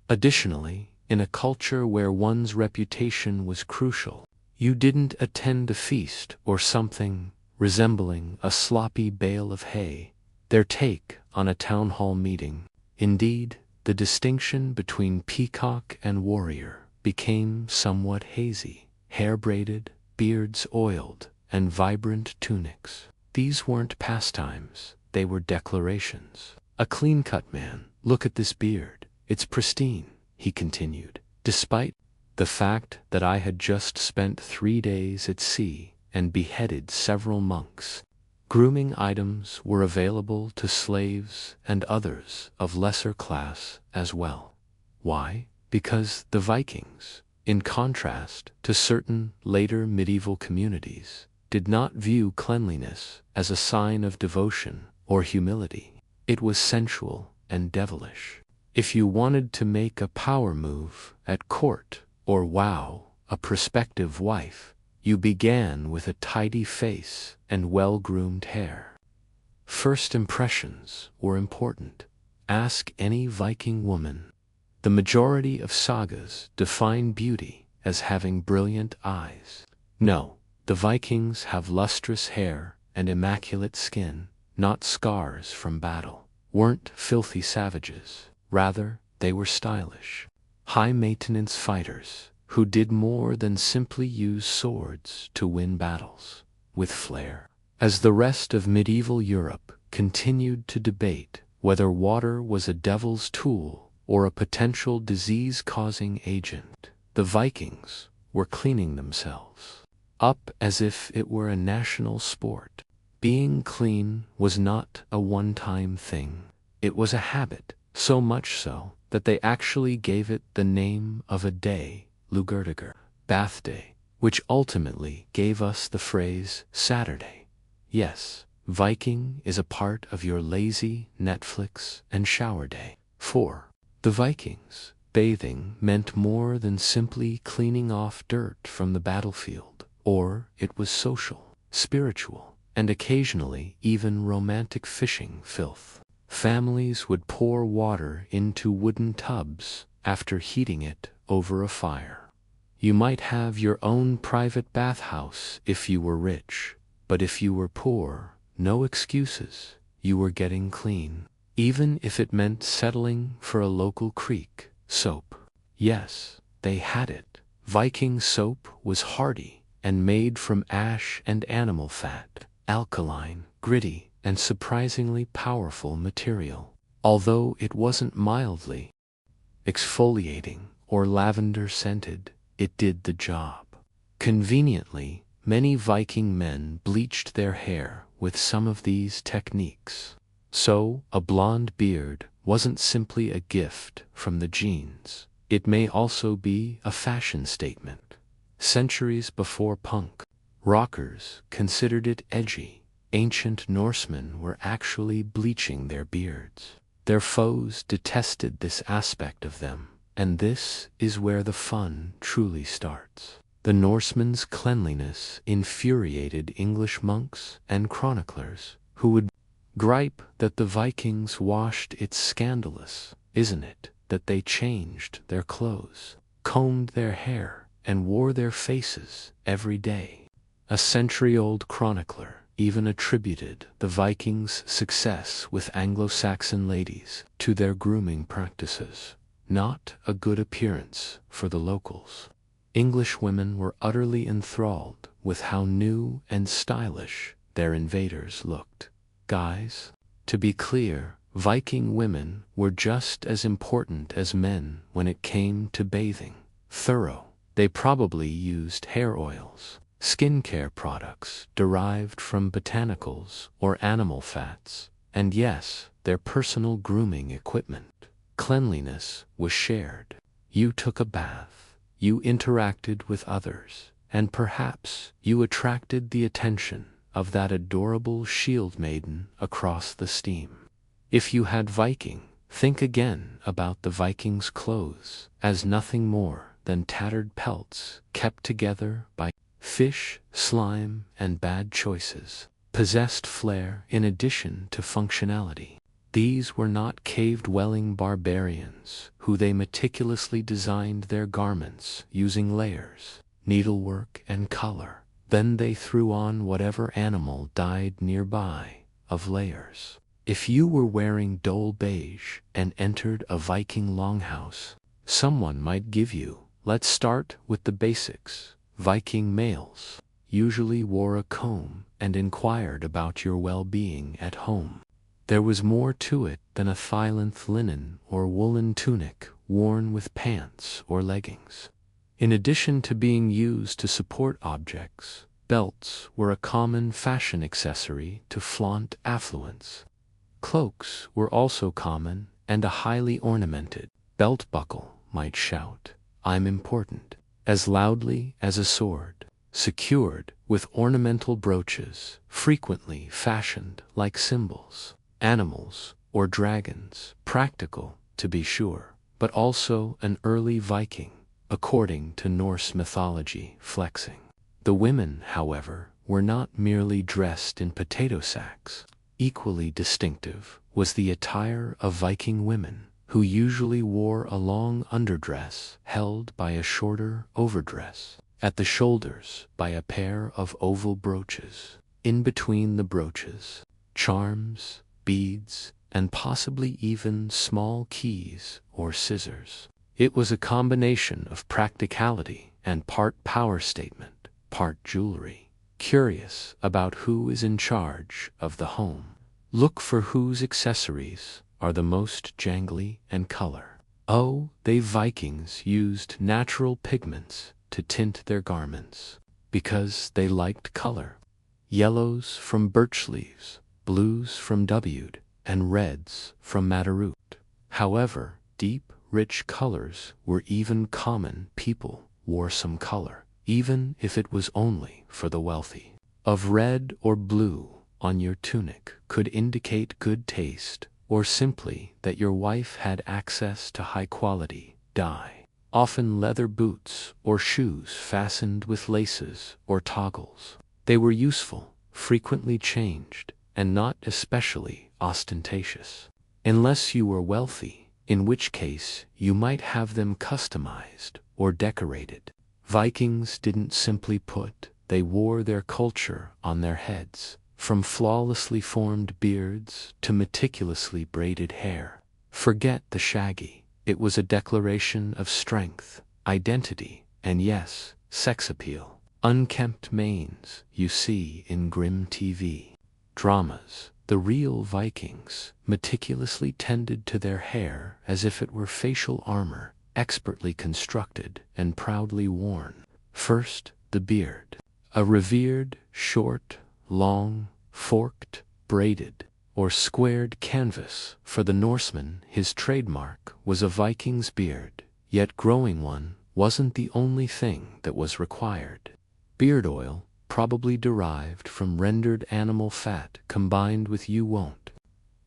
Additionally, in a culture where one's reputation was crucial, you didn't attend a feast or something resembling a sloppy bale of hay, their take on a town hall meeting. Indeed, the distinction between peacock and warrior became somewhat hazy. Hair braided, beards oiled, and vibrant tunics. These weren't pastimes, they were declarations. A clean-cut man, look at this beard, it's pristine, he continued, despite the fact that I had just spent 3 days at sea and beheaded several monks. Grooming items were available to slaves and others of lesser class as well. Why? Because the Vikings, in contrast to certain later medieval communities, did not view cleanliness as a sign of devotion or humility. It was sensual and devilish. If you wanted to make a power move at court or wow a prospective wife, you began with a tidy face and well-groomed hair. First impressions were important. Ask any Viking woman. The majority of sagas define beauty as having brilliant eyes. No, the Vikings have lustrous hair and immaculate skin, not scars from battle. Weren't filthy savages. Rather, they were stylish, high-maintenance fighters who did more than simply use swords to win battles, with flair. As the rest of medieval Europe continued to debate whether water was a devil's tool or a potential disease-causing agent, the Vikings were cleaning themselves up as if it were a national sport. Being clean was not a one-time thing. It was a habit, so much so that they actually gave it the name of a day, Lugertiger, bath day, which ultimately gave us the phrase Saturday. Yes, Viking is a part of your lazy Netflix and shower day. 4. The Vikings, bathing meant more than simply cleaning off dirt from the battlefield, or it was social, spiritual, and occasionally even romantic fishing filth. Families would pour water into wooden tubs after heating it over a fire. You might have your own private bathhouse if you were rich, but if you were poor, no excuses, you were getting clean, even if it meant settling for a local creek. Soap. Yes, they had it. Viking soap was hardy and made from ash and animal fat, alkaline, gritty, and surprisingly powerful material. Although it wasn't mildly exfoliating or lavender-scented, it did the job. Conveniently, many Viking men bleached their hair with some of these techniques. So, a blonde beard wasn't simply a gift from the genes. It may also be a fashion statement. Centuries before punk rockers considered it edgy. Ancient Norsemen were actually bleaching their beards. Their foes detested this aspect of them, and this is where the fun truly starts. The Norsemen's cleanliness infuriated English monks and chroniclers, who would gripe that the Vikings washed. It's scandalous, isn't it, that they changed their clothes, combed their hair, and wore their faces every day. A century-old chronicler even attributed the Vikings' success with Anglo-Saxon ladies to their grooming practices. Not a good appearance for the locals. English women were utterly enthralled with how new and stylish their invaders looked. Guys, to be clear, Viking women were just as important as men when it came to bathing. Thorough. They probably used hair oils, skincare products derived from botanicals or animal fats, and yes, their personal grooming equipment. Cleanliness was shared. You took a bath, you interacted with others, and perhaps you attracted the attention of that adorable shield maiden across the steam. If you had Viking, think again about the Vikings' clothes as nothing more than tattered pelts kept together by fish, slime, and bad choices. Possessed flair in addition to functionality. These were not cave-dwelling barbarians who they meticulously designed their garments using layers, needlework, and color. Then they threw on whatever animal died nearby of layers. If you were wearing dull beige and entered a Viking longhouse, someone might give you, let's start with the basics. Viking males usually wore a comb and inquired about your well-being at home. There was more to it than a thigh-length linen or woolen tunic worn with pants or leggings. In addition to being used to support objects, belts were a common fashion accessory to flaunt affluence. Cloaks were also common, and a highly ornamented belt buckle might shout, "I'm important," as loudly as a sword, secured with ornamental brooches, frequently fashioned like symbols, animals, or dragons, practical, to be sure, but also an early Viking, according to Norse mythology, flexing. The women, however, were not merely dressed in potato sacks. Equally distinctive was the attire of Viking women, who usually wore a long underdress held by a shorter overdress, at the shoulders by a pair of oval brooches. In between the brooches, charms, beads, and possibly even small keys or scissors. It was a combination of practicality and part power statement, part jewelry. Curious about who is in charge of the home. Look for whose accessories are the most jangly and color. Oh, they Vikings used natural pigments to tint their garments, because they liked color. Yellows from birch leaves, blues from wood, and reds from madderroot. However, deep, rich colors were even common. People wore some color, even if it was only for the wealthy. Of red or blue on your tunic could indicate good taste, or simply that your wife had access to high-quality dye. Often leather boots or shoes fastened with laces or toggles. They were useful, frequently changed, and not especially ostentatious. Unless you were wealthy, in which case you might have them customized or decorated. Vikings didn't simply put, they wore their culture on their heads, from flawlessly formed beards to meticulously braided hair. Forget the shaggy. It was a declaration of strength, identity, and yes, sex appeal. Unkempt manes you see in grim TV dramas. The real Vikings meticulously tended to their hair as if it were facial armor, expertly constructed and proudly worn. First, the beard. A revered, short, long, forked, braided, or squared canvas. For the Norseman, his trademark was a Viking's beard, yet growing one wasn't the only thing that was required. Beard oil, probably derived from rendered animal fat combined with you won't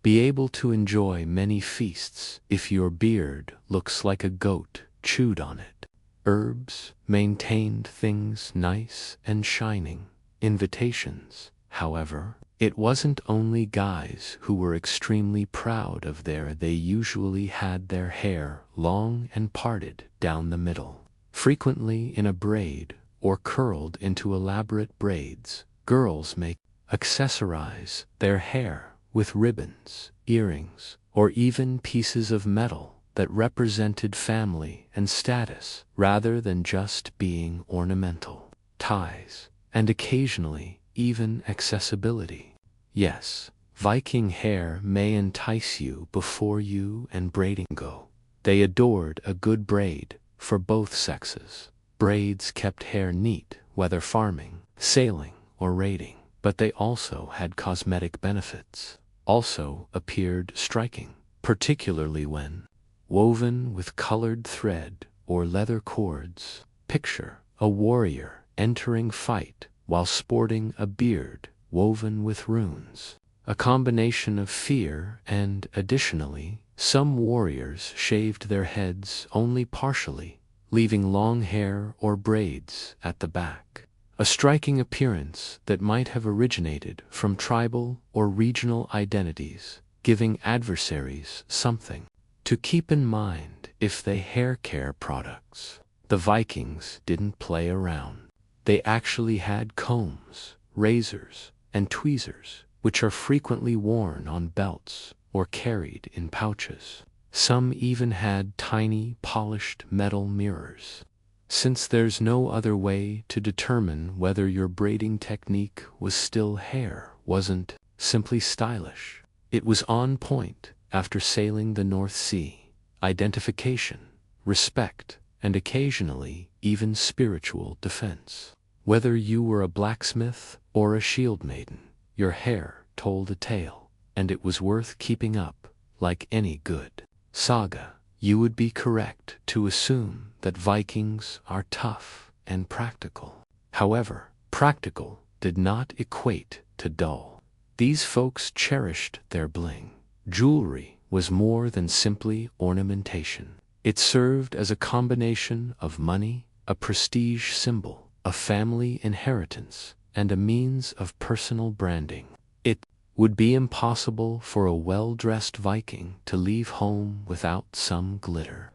be able to enjoy many feasts if your beard looks like a goat chewed on it. Herbs maintained things nice and shining. Invitations, however, it wasn't only guys who were extremely proud of they usually had their hair long and parted down the middle, frequently in a braid or curled into elaborate braids. Girls may accessorize their hair with ribbons, earrings, or even pieces of metal that represented family and status rather than just being ornamental. Ties, and occasionally even accessibility. Yes, Viking hair may entice you before you and braiding go. They adored a good braid for both sexes. Braids kept hair neat whether farming, sailing, or raiding, but they also had cosmetic benefits. Also appeared striking, particularly when woven with colored thread or leather cords. Picture a warrior entering fight while sporting a beard woven with runes, a combination of fear and, additionally, some warriors shaved their heads only partially, leaving long hair or braids at the back. A striking appearance that might have originated from tribal or regional identities, giving adversaries something to keep in mind if they hair care products. The Vikings didn't play around. They actually had combs, razors, and tweezers, which are frequently worn on belts or carried in pouches. Some even had tiny polished metal mirrors. Since there's no other way to determine whether your braiding technique was still hair, wasn't simply stylish, it was on point after sailing the North Sea. Identification, respect, and occasionally even spiritual defense. Whether you were a blacksmith or a shield maiden, your hair told a tale, and it was worth keeping up. Like any good saga, you would be correct to assume that Vikings are tough and practical. However, practical did not equate to dull. These folks cherished their bling. Jewelry was more than simply ornamentation. It served as a combination of money, a prestige symbol, a family inheritance, and a means of personal branding. It would be impossible for a well-dressed Viking to leave home without some glitter.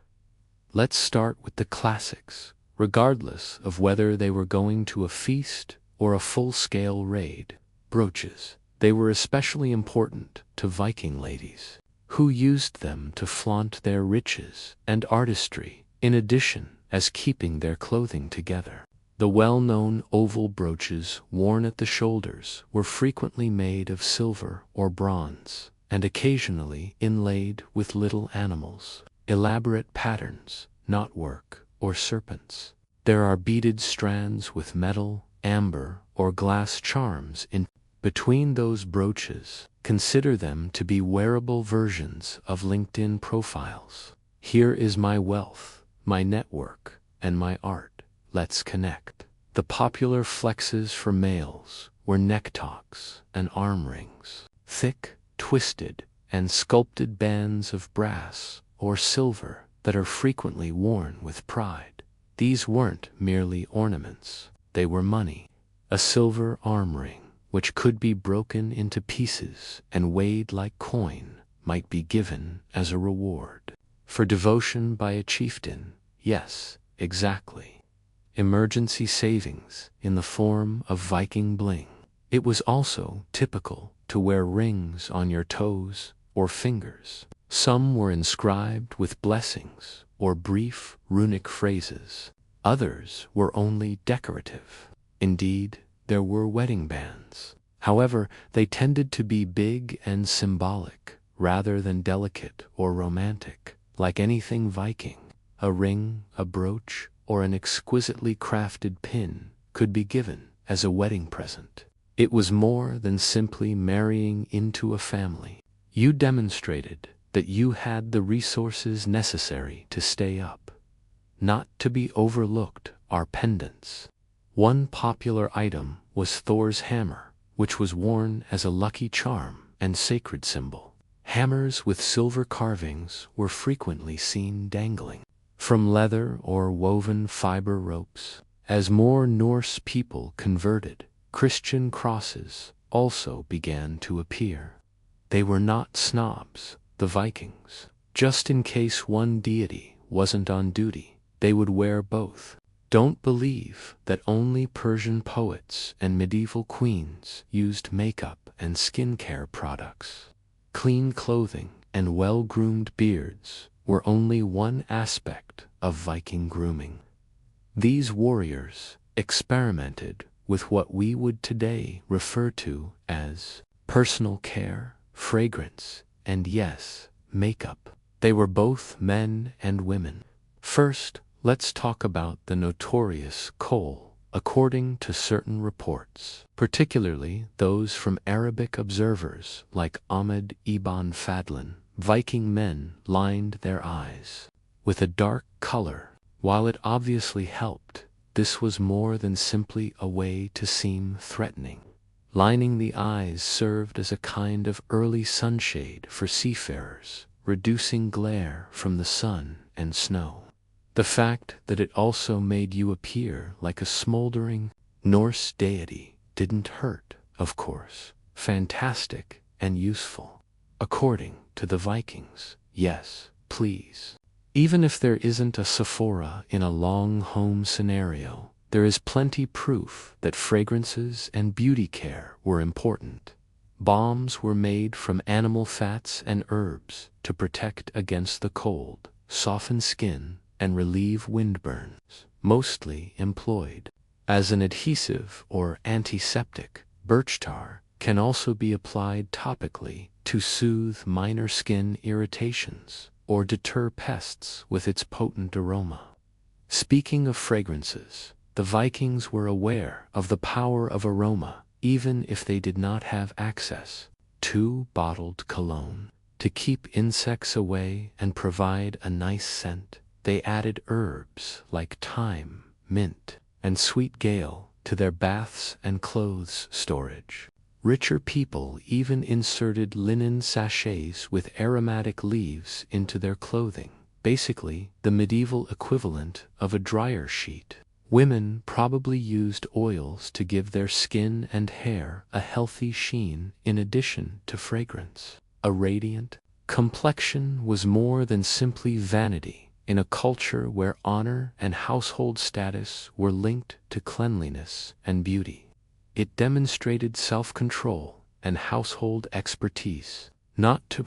Let's start with the classics, regardless of whether they were going to a feast or a full-scale raid. Brooches. They were especially important to Viking ladies, who used them to flaunt their riches and artistry, in addition as keeping their clothing together. The well-known oval brooches worn at the shoulders were frequently made of silver or bronze, and occasionally inlaid with little animals, elaborate patterns, knotwork, or serpents. There are beaded strands with metal, amber, or glass charms in between those brooches. Consider them to be wearable versions of LinkedIn profiles. Here is my wealth, my network, and my art. Let's connect. The popular flexes for males were necktalks and arm rings, thick, twisted, and sculpted bands of brass or silver that are frequently worn with pride. These weren't merely ornaments, they were money. A silver arm ring, which could be broken into pieces and weighed like coin, might be given as a reward. For devotion by a chieftain, yes, exactly. Emergency savings in the form of Viking bling. It was also typical to wear rings on your toes or fingers. Some were inscribed with blessings or brief runic phrases. Others were only decorative. Indeed, there were wedding bands. However, they tended to be big and symbolic, rather than delicate or romantic. Like anything Viking, a ring, a brooch, or an exquisitely crafted pin could be given as a wedding present. It was more than simply marrying into a family. You demonstrated that you had the resources necessary to stay up. Not to be overlooked are pendants. One popular item was Thor's hammer, which was worn as a lucky charm and sacred symbol. Hammers with silver carvings were frequently seen dangling from leather or woven fiber ropes. As more Norse people converted, Christian crosses also began to appear. They were not snobs, the Vikings. Just in case one deity wasn't on duty, they would wear both. Don't believe that only Persian poets and medieval queens used makeup and skincare products. Clean clothing and well-groomed beards were only one aspect of Viking grooming. These warriors experimented with what we would today refer to as personal care, fragrance, and yes, makeup. They were both men and women. First, let's talk about the notorious Coal according to certain reports, particularly those from Arabic observers like Ahmed ibn Fadlan. Viking men lined their eyes with a dark color. While it obviously helped, this was more than simply a way to seem threatening. Lining the eyes served as a kind of early sunshade for seafarers, reducing glare from the sun and snow. The fact that it also made you appear like a smoldering Norse deity didn't hurt, of course. Fantastic and useful. According to the Vikings, yes, please. Even if there isn't a Sephora in a long home scenario, there is plenty proof that fragrances and beauty care were important. Balms were made from animal fats and herbs to protect against the cold, soften skin, and relieve windburns, mostly employed as an adhesive or antiseptic. Birch tar can also be applied topically to soothe minor skin irritations or deter pests with its potent aroma. Speaking of fragrances, the Vikings were aware of the power of aroma even if they did not have access to bottled cologne. To keep insects away and provide a nice scent, they added herbs like thyme, mint, and sweet gale to their baths and clothes storage. Richer people even inserted linen sachets with aromatic leaves into their clothing, basically the medieval equivalent of a dryer sheet. Women probably used oils to give their skin and hair a healthy sheen in addition to fragrance. A radiant complexion was more than simply vanity in a culture where honor and household status were linked to cleanliness and beauty. It demonstrated self-control and household expertise, not to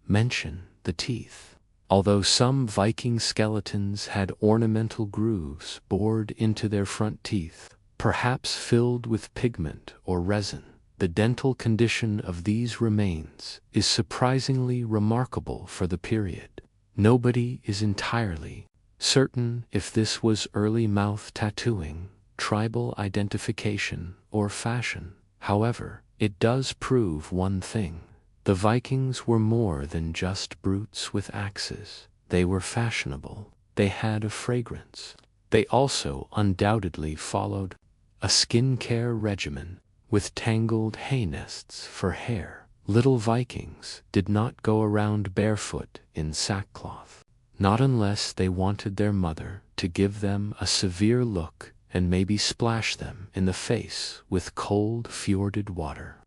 mention the teeth. Although some Viking skeletons had ornamental grooves bored into their front teeth, perhaps filled with pigment or resin, the dental condition of these remains is surprisingly remarkable for the period. Nobody is entirely certain if this was early mouth tattooing, tribal identification, or fashion. However, it does prove one thing. The Vikings were more than just brutes with axes. They were fashionable. They had a fragrance. They also undoubtedly followed a skincare regimen with tangled hay nests for hair. Little Vikings did not go around barefoot in sackcloth, not unless they wanted their mother to give them a severe look and maybe splash them in the face with cold fjorded water.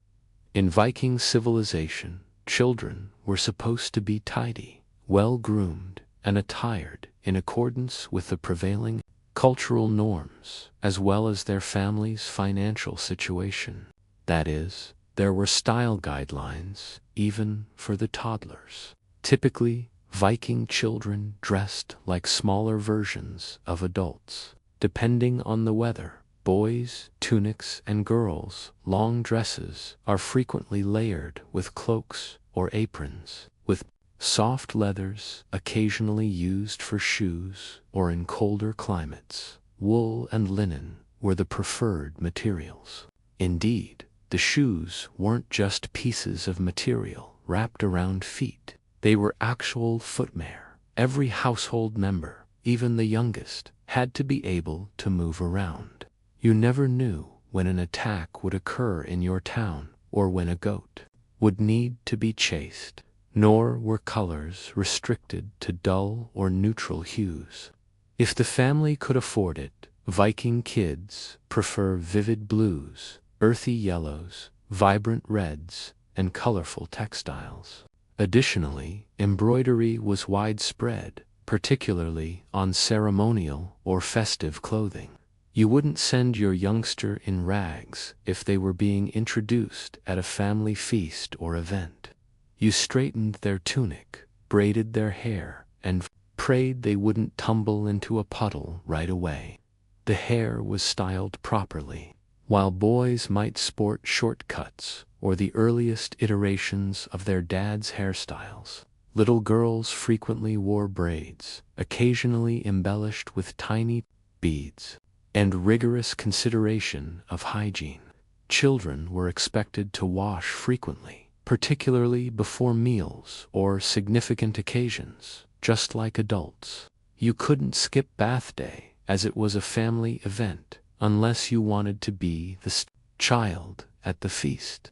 In Viking civilization, children were supposed to be tidy, well-groomed, and attired in accordance with the prevailing cultural norms, as well as their family's financial situation. That is, there were style guidelines, even for the toddlers. Typically, Viking children dressed like smaller versions of adults. Depending on the weather, boys' tunics and girls' long dresses are frequently layered with cloaks or aprons, with soft leathers occasionally used for shoes or in colder climates. Wool and linen were the preferred materials. Indeed, the shoes weren't just pieces of material wrapped around feet. They were actual footwear. Every household member, even the youngest, had to be able to move around. You never knew when an attack would occur in your town or when a goat would need to be chased, nor were colors restricted to dull or neutral hues. If the family could afford it, Viking kids prefer vivid blues, earthy yellows, vibrant reds, and colorful textiles. Additionally, embroidery was widespread, particularly on ceremonial or festive clothing. You wouldn't send your youngster in rags if they were being introduced at a family feast or event. You straightened their tunic, braided their hair, and prayed they wouldn't tumble into a puddle right away. The hair was styled properly. While boys might sport short cuts or the earliest iterations of their dad's hairstyles, little girls frequently wore braids, occasionally embellished with tiny beads. and rigorous consideration of hygiene. Children were expected to wash frequently, particularly before meals or significant occasions, just like adults. You couldn't skip bath day, as it was a family event, unless you wanted to be the child at the feast.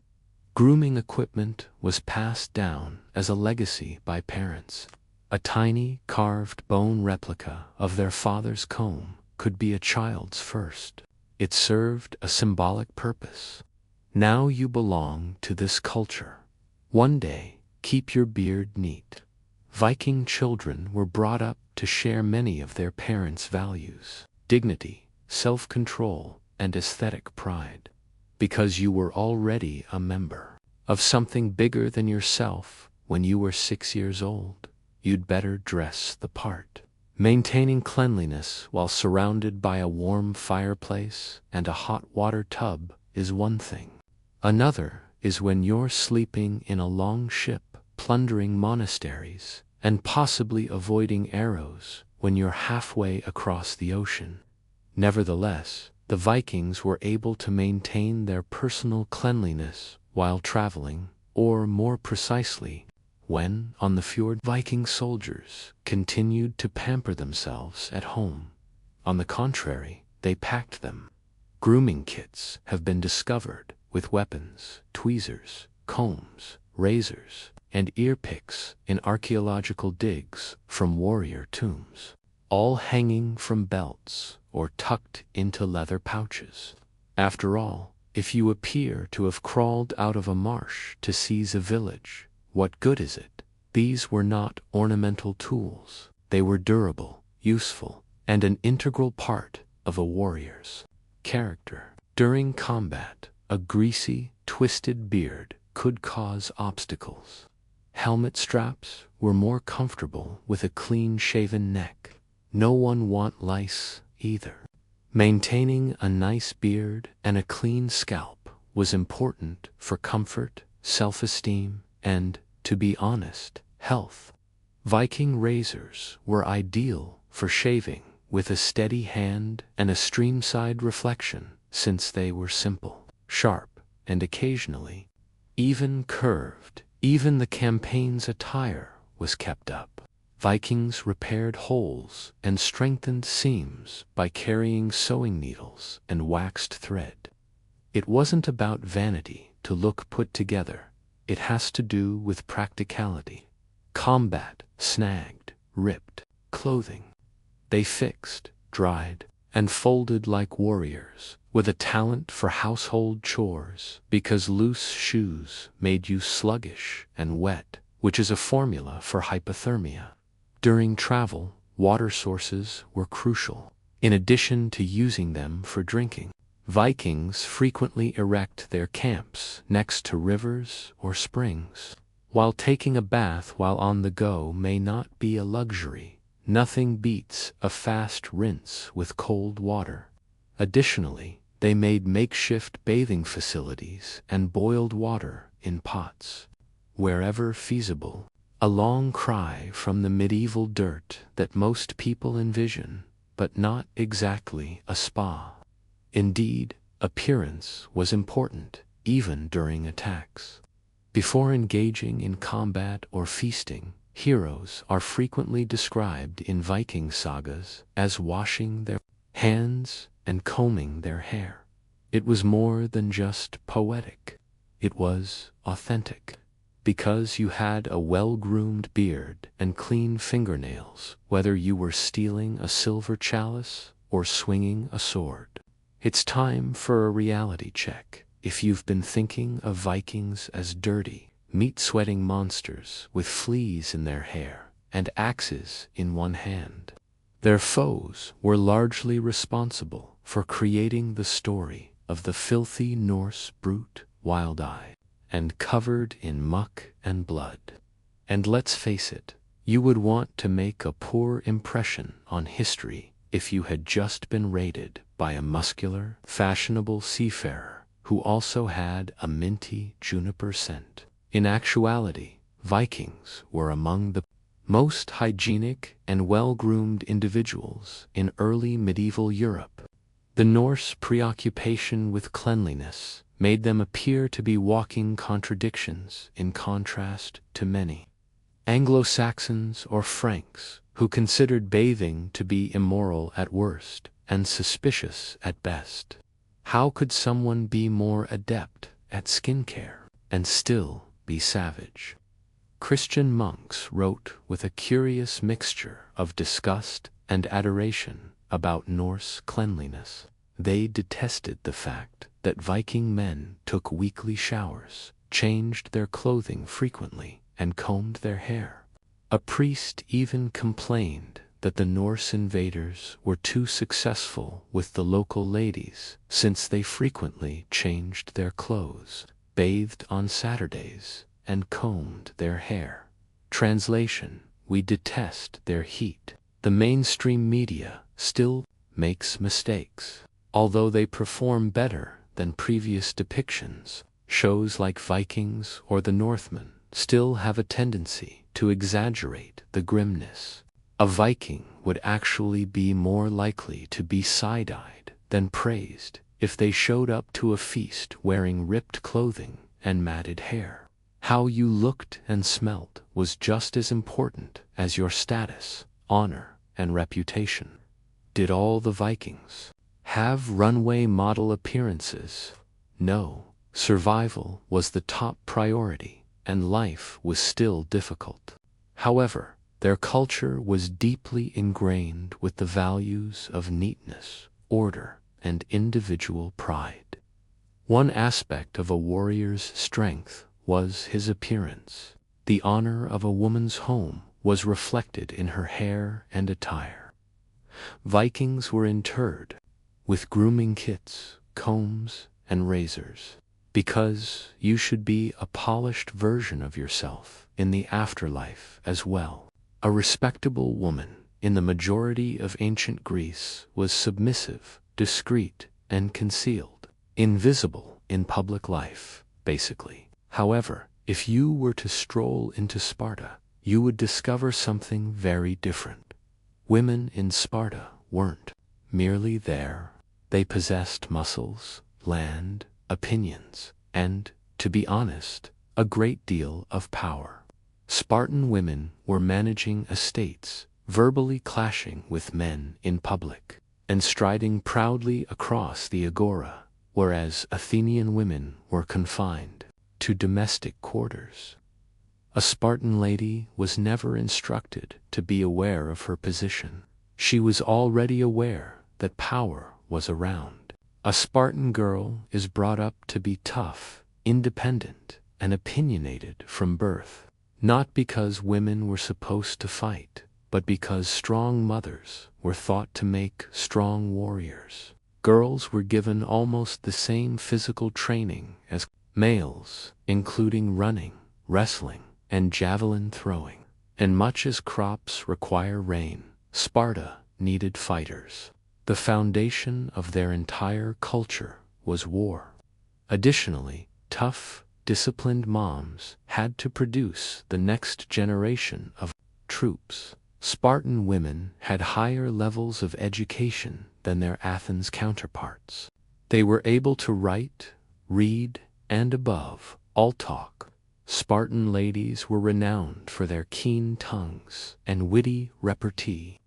Grooming equipment was passed down as a legacy by parents. A tiny carved bone replica of their father's comb could be a child's first. It served a symbolic purpose. Now you belong to this culture. One day, keep your beard neat. Viking children were brought up to share many of their parents' values: dignity, self-control, and aesthetic pride. Because you were already a member of something bigger than yourself when you were 6 years old, you'd better dress the part. Maintaining cleanliness while surrounded by a warm fireplace and a hot water tub is one thing. Another is when you're sleeping in a long ship, plundering monasteries, and possibly avoiding arrows when you're halfway across the ocean. Nevertheless, the Vikings were able to maintain their personal cleanliness while traveling, or more precisely, when on the fjord. Viking soldiers continued to pamper themselves at home. On the contrary, they packed them. Grooming kits have been discovered with weapons, tweezers, combs, razors, and ear picks in archaeological digs from warrior tombs, all hanging from belts or tucked into leather pouches. After all, if you appear to have crawled out of a marsh to seize a village, what good is it? These were not ornamental tools. They were durable, useful, and an integral part of a warrior's character. During combat, a greasy, twisted beard could cause obstacles. Helmet straps were more comfortable with a clean-shaven neck. No one want lice either. Maintaining a nice beard and a clean scalp was important for comfort, self-esteem, and, to be honest, health. Viking razors were ideal for shaving with a steady hand and a streamside reflection, since they were simple, sharp, and occasionally even curved. Even the campaign's attire was kept up. Vikings repaired holes and strengthened seams by carrying sewing needles and waxed thread. It wasn't about vanity to look put together. It has to do with practicality. Combat snagged, ripped clothing. They fixed, dried, and folded like warriors, with a talent for household chores, because loose shoes made you sluggish and wet, which is a formula for hypothermia. During travel, water sources were crucial. In addition to using them for drinking, Vikings frequently erect their camps next to rivers or springs. While taking a bath while on the go may not be a luxury, nothing beats a fast rinse with cold water. Additionally, they made makeshift bathing facilities and boiled water in pots. Wherever feasible, a long cry from the medieval dirt that most people envision, but not exactly a spa. Indeed, appearance was important, even during attacks. Before engaging in combat or feasting, heroes are frequently described in Viking sagas as washing their hands and combing their hair. It was more than just poetic. It was authentic. Because you had a well-groomed beard and clean fingernails, whether you were stealing a silver chalice or swinging a sword. It's time for a reality check. If you've been thinking of Vikings as dirty, meat-sweating monsters with fleas in their hair and axes in one hand, their foes were largely responsible for creating the story of the filthy Norse brute, wild-eyed, and covered in muck and blood. And let's face it, you would want to make a poor impression on history if you had just been raided by a muscular, fashionable seafarer who also had a minty juniper scent. In actuality, Vikings were among the most hygienic and well-groomed individuals in early medieval Europe. The Norse preoccupation with cleanliness made them appear to be walking contradictions in contrast to many Anglo-Saxons or Franks, who considered bathing to be immoral at worst and suspicious at best. How could someone be more adept at skincare and still be savage? Christian monks wrote with a curious mixture of disgust and adoration about Norse cleanliness. They detested the fact that Viking men took weekly showers, changed their clothing frequently, and combed their hair. A priest even complained that the Norse invaders were too successful with the local ladies, since they frequently changed their clothes, bathed on Saturdays, and combed their hair. Translation: we detest their heat. The mainstream media still makes mistakes. Although they perform better than previous depictions, shows like Vikings or the Northmen still have a tendency to exaggerate the grimness. A Viking would actually be more likely to be side-eyed than praised if they showed up to a feast wearing ripped clothing and matted hair. How you looked and smelt was just as important as your status, honor, and reputation. Did all the Vikings have runway model appearances? No. Survival was the top priority, and life was still difficult. However, their culture was deeply ingrained with the values of neatness, order, and individual pride. One aspect of a warrior's strength was his appearance. The honor of a woman's home was reflected in her hair and attire. Vikings were interred with grooming kits, combs, and razors, because you should be a polished version of yourself in the afterlife as well. A respectable woman in the majority of ancient Greece was submissive, discreet, and concealed, invisible in public life, basically. However, if you were to stroll into Sparta, you would discover something very different. Women in Sparta weren't merely there. They possessed muscles, land, opinions, and, to be honest, a great deal of power. Spartan women were managing estates, verbally clashing with men in public, and striding proudly across the agora, whereas Athenian women were confined to domestic quarters. A Spartan lady was never instructed to be aware of her position. She was already aware that power was around. A Spartan girl is brought up to be tough, independent, and opinionated from birth, not because women were supposed to fight, but because strong mothers were thought to make strong warriors. Girls were given almost the same physical training as males, including running, wrestling, and javelin throwing. And much as crops require rain, Sparta needed fighters. The foundation of their entire culture was war. Additionally, tough, disciplined moms had to produce the next generation of troops. Spartan women had higher levels of education than their Athens counterparts. They were able to write, read, and above all talk. Spartan ladies were renowned for their keen tongues and witty repartee.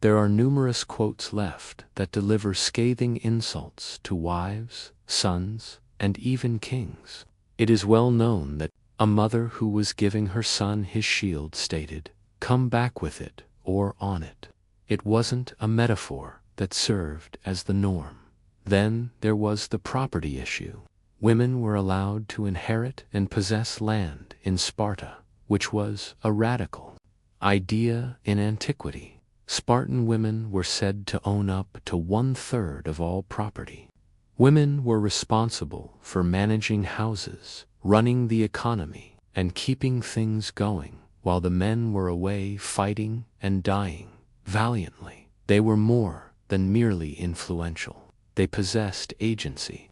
There are numerous quotes left that deliver scathing insults to wives, sons, and even kings. It is well known that a mother who was giving her son his shield stated, "Come back with it, or on it." It wasn't a metaphor that served as the norm. Then there was the property issue. Women were allowed to inherit and possess land in Sparta, which was a radical idea in antiquity. Spartan women were said to own up to 1/3 of all property. Women were responsible for managing houses, running the economy, and keeping things going, while the men were away fighting and dying valiantly. They were more than merely influential. They possessed agency.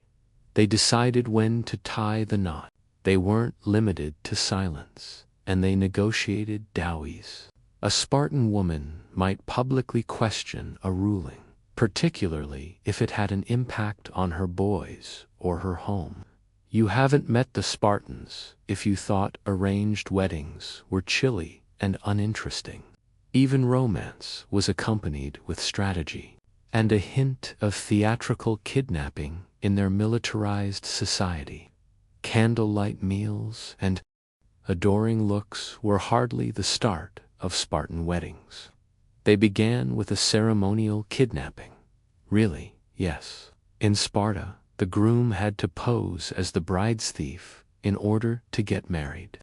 They decided when to tie the knot. They weren't limited to silence, and they negotiated dowries. A Spartan woman might publicly question a ruling, particularly if it had an impact on her boys or her home. You haven't met the Spartans if you thought arranged weddings were chilly and uninteresting. Even romance was accompanied with strategy, and a hint of theatrical kidnapping in their militarized society. Candlelight meals and adoring looks were hardly the start of Spartan weddings. They began with a ceremonial kidnapping. Really, yes. In Sparta, the groom had to pose as the bride's thief in order to get married.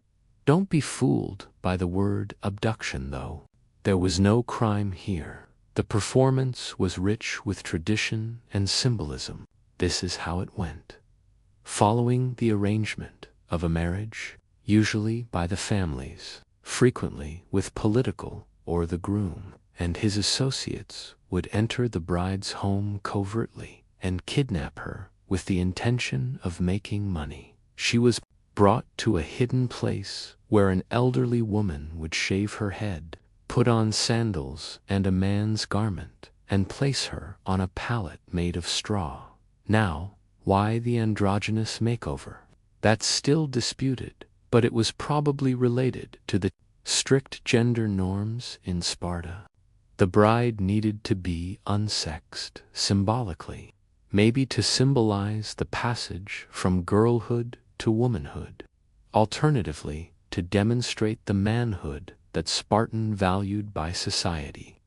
Don't be fooled by the word abduction, though. There was no crime here. The performance was rich with tradition and symbolism. This is how it went. Following the arrangement of a marriage, usually by the families, frequently with political or the groom and his associates would enter the bride's home covertly and kidnap her with the intention of making money. She was brought to a hidden place where an elderly woman would shave her head, put on sandals and a man's garment, and place her on a pallet made of straw. Now, why the androgynous makeover? That's still disputed, but it was probably related to the strict gender norms in Sparta. The bride needed to be unsexed, symbolically, maybe to symbolize the passage from girlhood to womanhood. Alternatively, to demonstrate the manhood that Spartan valued by society.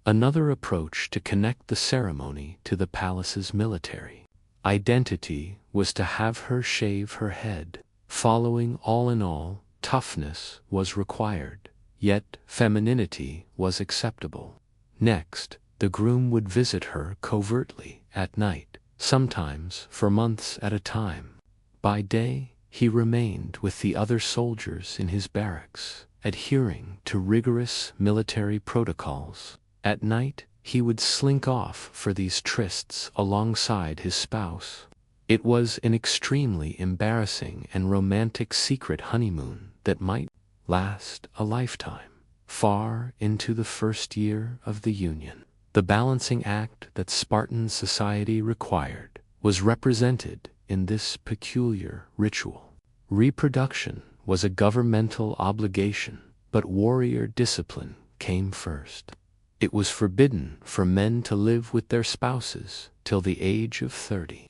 Another approach to connect the ceremony to the palace's military identity was to have her shave her head. Following all in all, toughness was required, yet femininity was acceptable. Next, the groom would visit her covertly at night, sometimes for months at a time. By day, he remained with the other soldiers in his barracks, adhering to rigorous military protocols. At night, he would slink off for these trysts alongside his spouse. It was an extremely embarrassing and romantic secret honeymoon that might last a lifetime, far into the first year of the union. The balancing act that Spartan society required was represented in this peculiar ritual. Reproduction was a governmental obligation, but warrior discipline came first. It was forbidden for men to live with their spouses till the age of 30.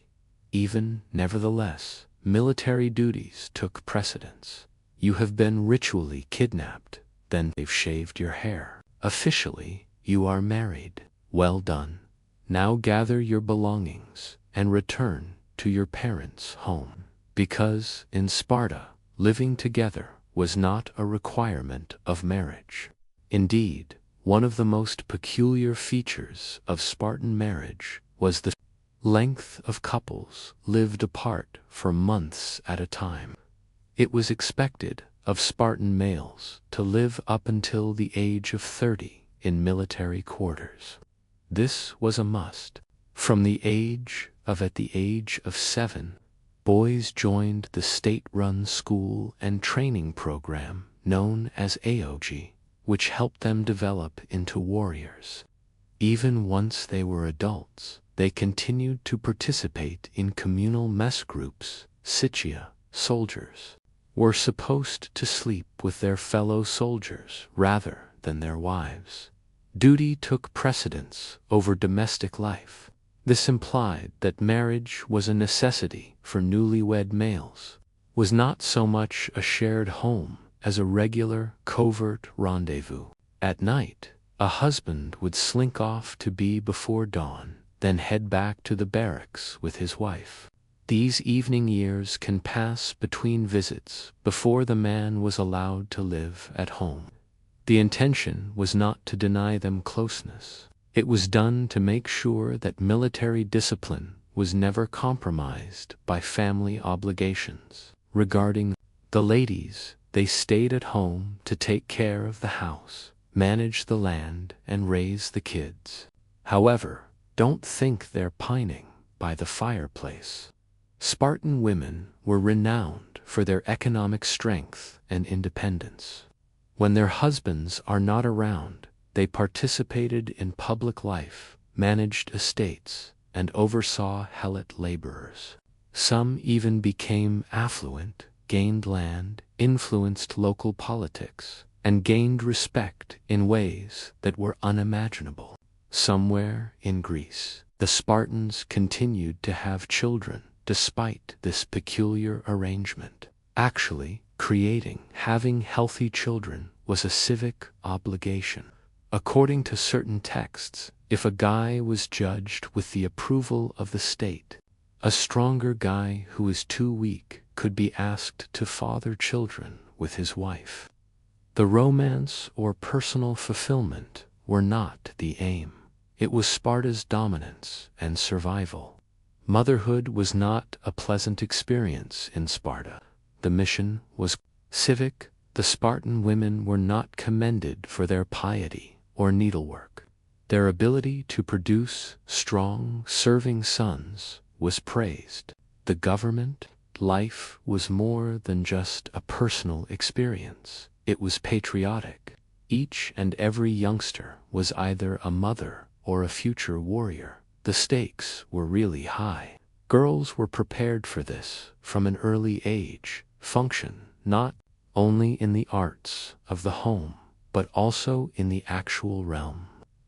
Nevertheless, military duties took precedence. You have been ritually kidnapped, then they've shaved your hair. Officially, you are married. Well done. Now gather your belongings and return to your parents' home. Because, in Sparta, living together was not a requirement of marriage. Indeed, one of the most peculiar features of Spartan marriage was the length of couples lived apart for months at a time. It was expected of Spartan males to live up until the age of 30 in military quarters. This was a must. From the age of 7, boys joined the state-run school and training program known as AOG, which helped them develop into warriors. Even once they were adults, they continued to participate in communal mess groups. Sitia, soldiers, were supposed to sleep with their fellow soldiers rather than their wives. Duty took precedence over domestic life. This implied that marriage was a necessity for newlywed males, was not so much a shared home as a regular, covert rendezvous. At night, a husband would slink off to be before dawn, then head back to the barracks with his wife. These evening years can pass between visits before the man was allowed to live at home. The intention was not to deny them closeness. It was done to make sure that military discipline was never compromised by family obligations. Regarding the ladies, they stayed at home to take care of the house, manage the land, and raise the kids. However, don't think they're pining by the fireplace. Spartan women were renowned for their economic strength and independence. When their husbands are not around, they participated in public life, managed estates, and oversaw helot laborers. Some even became affluent, gained land, influenced local politics, and gained respect in ways that were unimaginable. Somewhere in Greece, the Spartans continued to have children despite this peculiar arrangement. Actually, having healthy children was a civic obligation. According to certain texts, if a guy was judged with the approval of the state, a stronger guy who was too weak could be asked to father children with his wife. The romance or personal fulfillment were not the aim. It was Sparta's dominance and survival. Motherhood was not a pleasant experience in Sparta. The mission was civic. The Spartan women were not commended for their piety or needlework. Their ability to produce strong, serving sons was praised. The government life was more than just a personal experience. It was patriotic. Each and every youngster was either a mother or a future warrior. The stakes were really high. Girls were prepared for this from an early age. Function not only in the arts of the home, but also in the actual realm.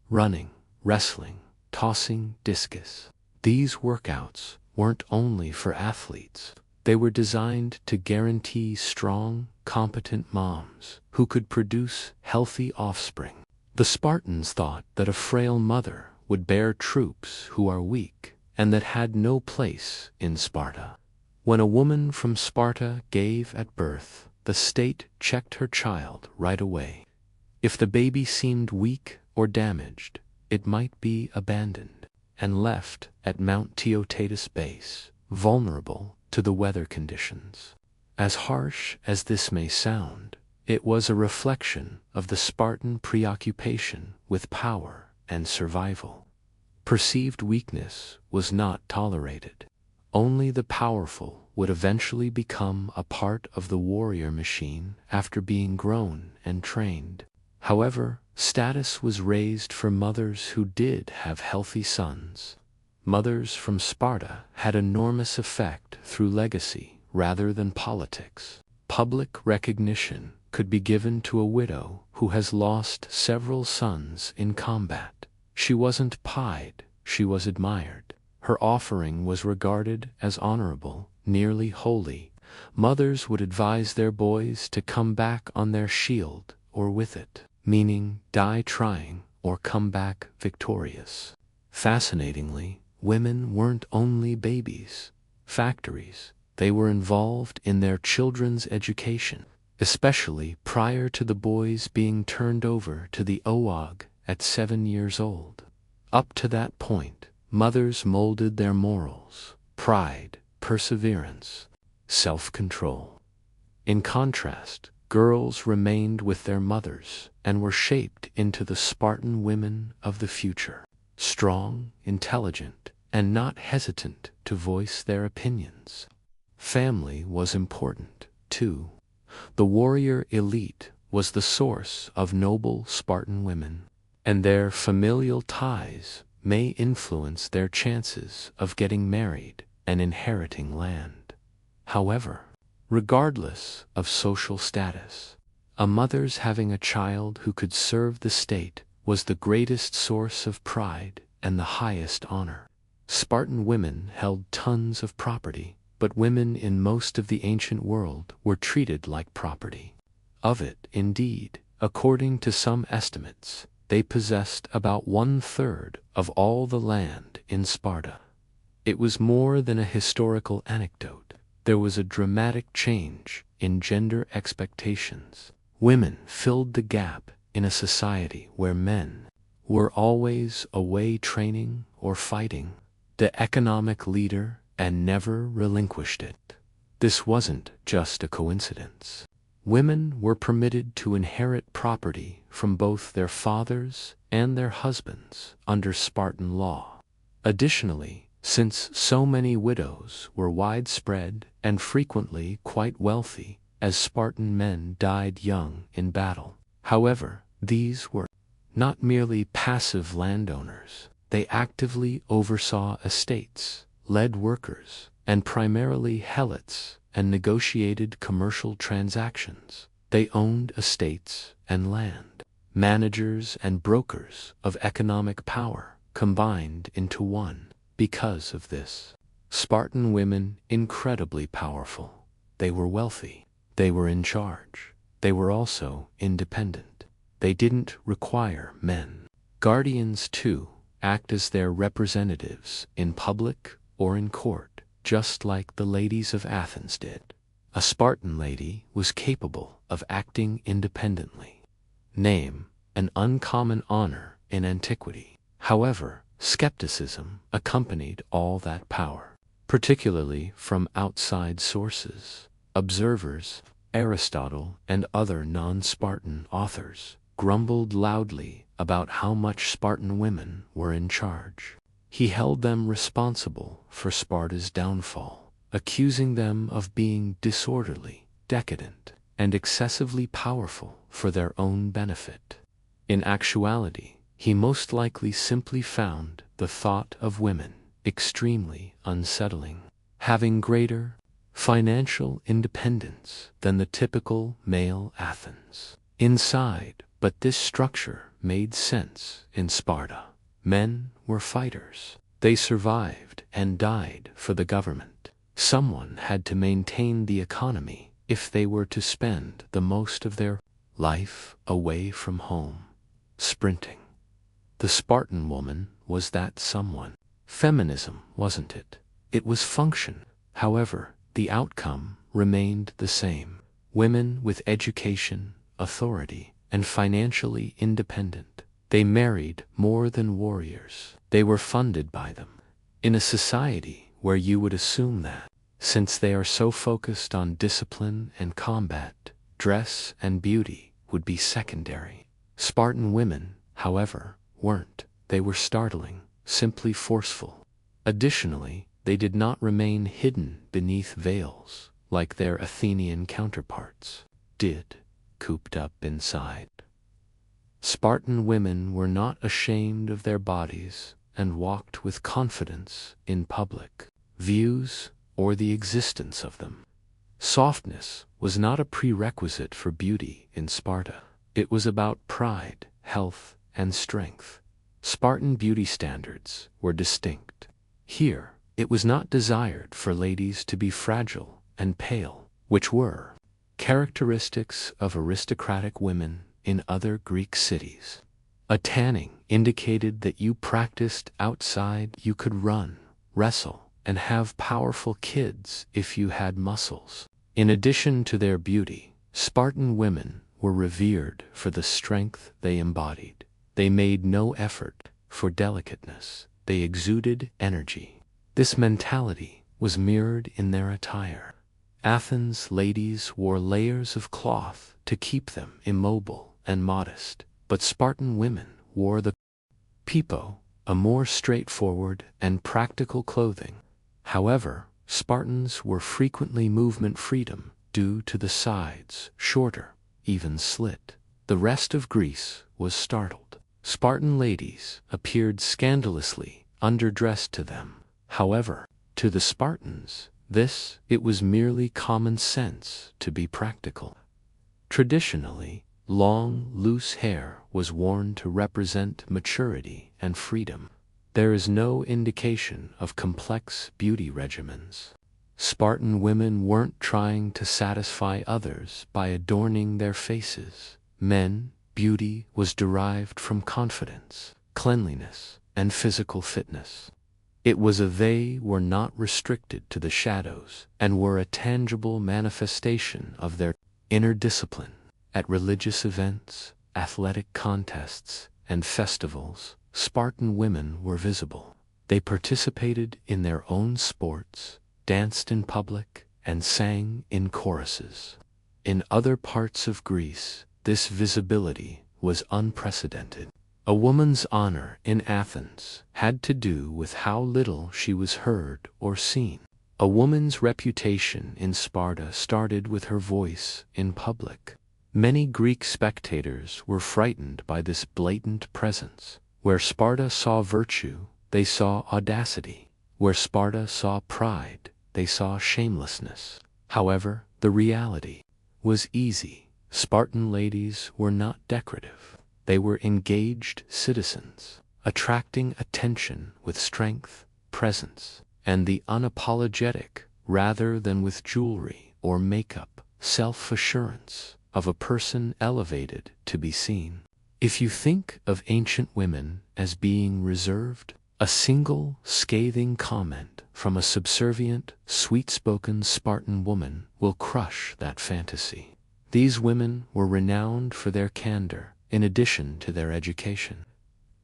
Running, wrestling, tossing discus. These workouts weren't only for athletes. They were designed to guarantee strong, competent moms who could produce healthy offspring. The Spartans thought that a frail mother would bear troops who are weak and that had no place in Sparta. When a woman from Sparta gave at birth, the state checked her child right away. If the baby seemed weak or damaged, it might be abandoned and left at Mount Teotatus base, vulnerable to the weather conditions. As harsh as this may sound, it was a reflection of the Spartan preoccupation with power and survival. Perceived weakness was not tolerated. Only the powerful would eventually become a part of the warrior machine after being grown and trained. However, status was raised for mothers who did have healthy sons. Mothers from Sparta had enormous effect through legacy rather than politics. Public recognition could be given to a widow who has lost several sons in combat. She wasn't pied, she was admired. Her offering was regarded as honorable, nearly holy. Mothers would advise their boys to come back on their shield or with it, meaning die trying or come back victorious. Fascinatingly, women weren't only babies, factories. They were involved in their children's education, especially prior to the boys being turned over to the OAG at 7 years old. Up to that point, mothers molded their morals, pride, perseverance, self-control. In contrast, girls remained with their mothers and were shaped into the Spartan women of the future, strong, intelligent, and not hesitant to voice their opinions. Family was important, too. The warrior elite was the source of noble Spartan women, and their familial ties may influence their chances of getting married and inheriting land. However, regardless of social status, a mother's having a child who could serve the state was the greatest source of pride and the highest honor. Spartan women held tons of property, but women in most of the ancient world were treated like property. Of it, indeed, according to some estimates, they possessed about 1/3 of all the land in Sparta. It was more than a historical anecdote. There was a dramatic change in gender expectations. Women filled the gap in a society where men were always away training or fighting. The economic leader and never relinquished it. This wasn't just a coincidence. Women were permitted to inherit property from both their fathers and their husbands under Spartan law. Additionally, since so many widows were widespread and frequently quite wealthy, as Spartan men died young in battle. However, these were not merely passive landowners. They actively oversaw estates, led workers, and primarily helots, and negotiated commercial transactions. They owned estates and land. Managers and brokers of economic power combined into one. Because of this, Spartan women incredibly powerful. They were wealthy. They were in charge. They were also independent. They didn't require men. Guardians, too, act as their representatives in public or in court, just like the ladies of Athens did. A Spartan lady was capable of acting independently. Name, an uncommon honor in antiquity. However, skepticism accompanied all that power, particularly from outside sources. Observers, Aristotle and other non-Spartan authors, grumbled loudly about how much Spartan women were in charge. He held them responsible for Sparta's downfall, accusing them of being disorderly, decadent, and excessively powerful for their own benefit. In actuality, he most likely simply found the thought of women extremely unsettling. Having greater financial independence than the typical male Athens. Inside, but this structure made sense in Sparta. Men were fighters. They survived and died for the government. Someone had to maintain the economy if they were to spend the most of their life away from home, sprinting. The Spartan woman was that someone. Feminism wasn't it. It was function. However, the outcome remained the same. Women with education, authority, and financially independent. They married more than warriors. They were funded by them. In a society where you would assume that, since they are so focused on discipline and combat, dress and beauty would be secondary. Spartan women, however, weren't. They were startling, simply forceful. Additionally, they did not remain hidden beneath veils like their Athenian counterparts did, cooped up inside. Spartan women were not ashamed of their bodies and walked with confidence in public views or the existence of them. Softness was not a prerequisite for beauty in Sparta. It was about pride, health, and strength. Spartan beauty standards were distinct. Here, it was not desired for ladies to be fragile and pale, which were characteristics of aristocratic women in other Greek cities. A tanning indicated that you practiced outside. You could run, wrestle, and have powerful kids if you had muscles. In addition to their beauty, Spartan women were revered for the strength they embodied. They made no effort for delicateness. They exuded energy. This mentality was mirrored in their attire. Athens ladies wore layers of cloth to keep them immobile and modest, but Spartan women wore the pepo, a more straightforward and practical clothing. However, Spartans were frequently movement freedom due to the sides, shorter, even slit. The rest of Greece was startled. Spartan ladies appeared scandalously underdressed to them. However, to the Spartans, it was merely common sense to be practical. Traditionally, long, loose hair was worn to represent maturity and freedom. There is no indication of complex beauty regimens. Spartan women weren't trying to satisfy others by adorning their faces. Men, beauty was derived from confidence, cleanliness, and physical fitness. It was they were not restricted to the shadows and were a tangible manifestation of their inner discipline. At religious events, athletic contests, and festivals, Spartan women were visible. They participated in their own sports, danced in public, and sang in choruses. In other parts of Greece, this visibility was unprecedented. A woman's honor in Athens had to do with how little she was heard or seen. A woman's reputation in Sparta started with her voice in public. Many Greek spectators were frightened by this blatant presence, Where Sparta saw virtue, they saw audacity. Where Sparta saw pride, they saw shamelessness. However, the reality was easy. Spartan ladies were not decorative. They were engaged citizens, attracting attention with strength, presence, and the unapologetic, rather than with jewelry or makeup, self-assurance of a person elevated to be seen. If you think of ancient women as being reserved, a single scathing comment from a subservient, sweet-spoken Spartan woman will crush that fantasy. These women were renowned for their candor, in addition to their education.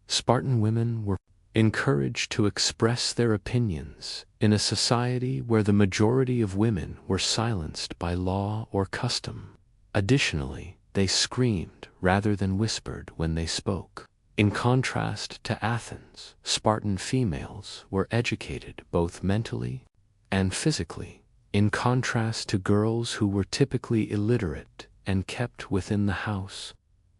Spartan women were encouraged to express their opinions in a society where the majority of women were silenced by law or custom. Additionally, they screamed rather than whispered when they spoke. In contrast to Athens, Spartan females were educated both mentally and physically, in contrast to girls who were typically illiterate and kept within the house.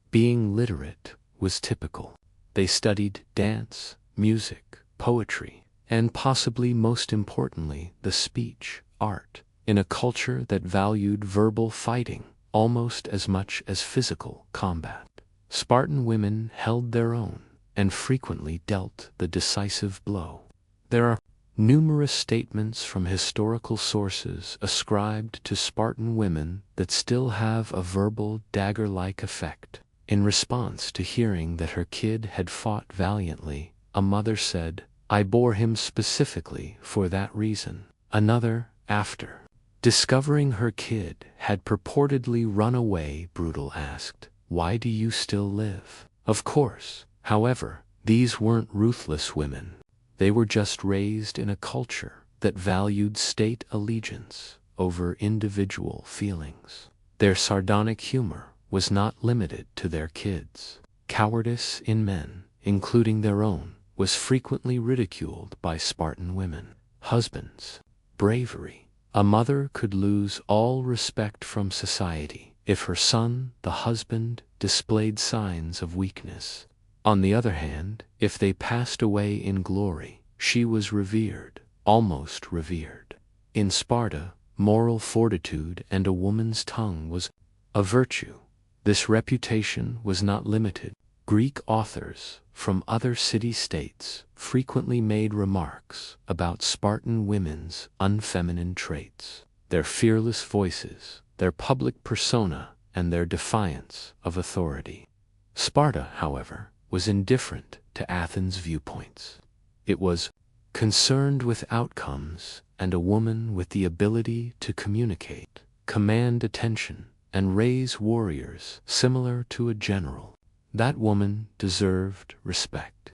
Being literate was typical. They studied dance, music, poetry, and possibly most importantly, the speech art, in a culture that valued verbal fighting almost as much as physical combat. Spartan women held their own and frequently dealt the decisive blow. There are numerous statements from historical sources ascribed to Spartan women that still have a verbal dagger-like effect. In response to hearing that her kid had fought valiantly, a mother said, "I bore him specifically for that reason." Another, after discovering her kid had purportedly run away, brutal asked, "Why do you still live?" Of course, however, these weren't ruthless women. They were just raised in a culture that valued state allegiance over individual feelings. Their sardonic humor was not limited to their kids. Cowardice in men, including their own, was frequently ridiculed by Spartan women. Husbands. Bravery. A mother could lose all respect from society if her son, the husband, displayed signs of weakness. On the other hand, if they passed away in glory, she was revered, almost revered. In Sparta, moral fortitude and a woman's tongue was a virtue. This reputation was not limited. Greek authors from other city-states frequently made remarks about Spartan women's unfeminine traits, their fearless voices, their public persona, and their defiance of authority. Sparta, however, was indifferent to Athens' viewpoints. It was concerned with outcomes and a woman with the ability to communicate, command attention, and raise warriors similar to a general. That woman deserved respect.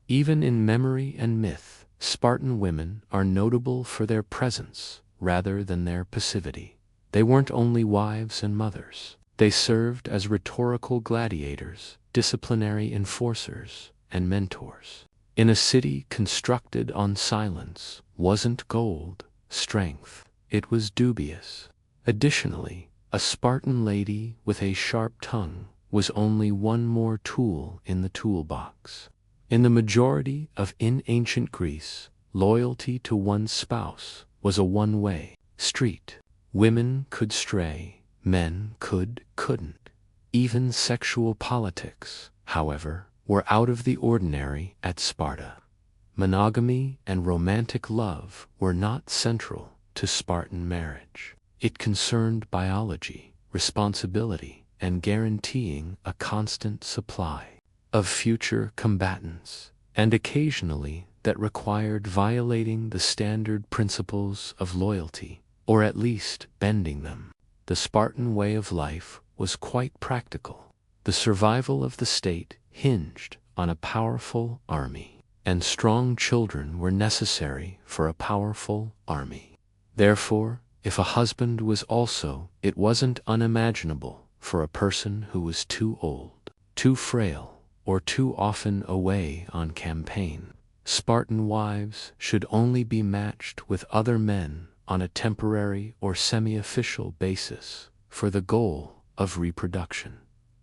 Even in memory and myth, Spartan women are notable for their presence rather than their passivity. They weren't only wives and mothers. They served as rhetorical gladiators, disciplinary enforcers, and mentors. In a city constructed on silence wasn't gold, strength, it was dubious. Additionally, a Spartan lady with a sharp tongue was only one more tool in the toolbox. In the majority of ancient Greece, loyalty to one's spouse was a one-way street. Women could stray, men couldn't. Even sexual politics, however, were out of the ordinary at Sparta. Monogamy and romantic love were not central to Spartan marriage. It concerned biology, responsibility, and guaranteeing a constant supply of future combatants, and occasionally that required violating the standard principles of loyalty, or at least bending them. The Spartan way of life was quite practical. The survival of the state hinged on a powerful army, and strong children were necessary for a powerful army. Therefore, if a husband was also, it wasn't unimaginable for a person who was too old, too frail, or too often away on campaign. Spartan wives should only be matched with other men on a temporary or semi-official basis for the goal of reproduction.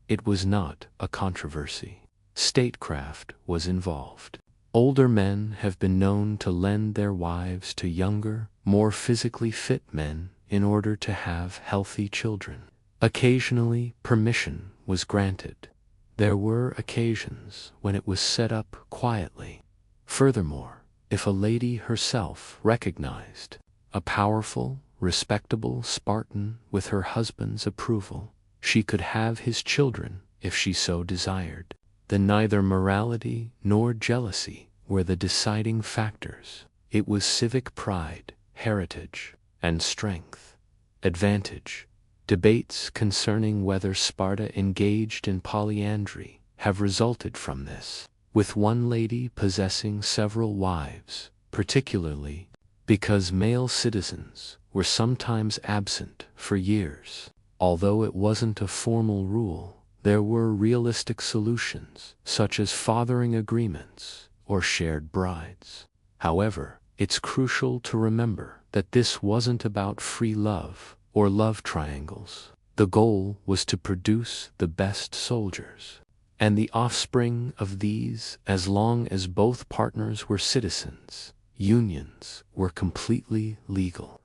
It was not a controversy. statecraft was involved. Older men have been known to lend their wives to younger, more physically fit men in order to have healthy children. Occasionally, permission was granted. There were occasions when it was set up quietly. Furthermore, if a lady herself recognized a powerful, respectable Spartan with her husband's approval, she could have his children if she so desired. Then neither morality nor jealousy were the deciding factors. It was civic pride, heritage, and strength. Advantage. Debates concerning whether Sparta engaged in polyandry have resulted from this, with one lady possessing several wives, particularly because male citizens were sometimes absent for years. Although it wasn't a formal rule, there were realistic solutions, such as fathering agreements or shared brides. However, it's crucial to remember that this wasn't about free love or love triangles. The goal was to produce the best soldiers, and the offspring of these, as long as both partners were citizens, unions were completely legal.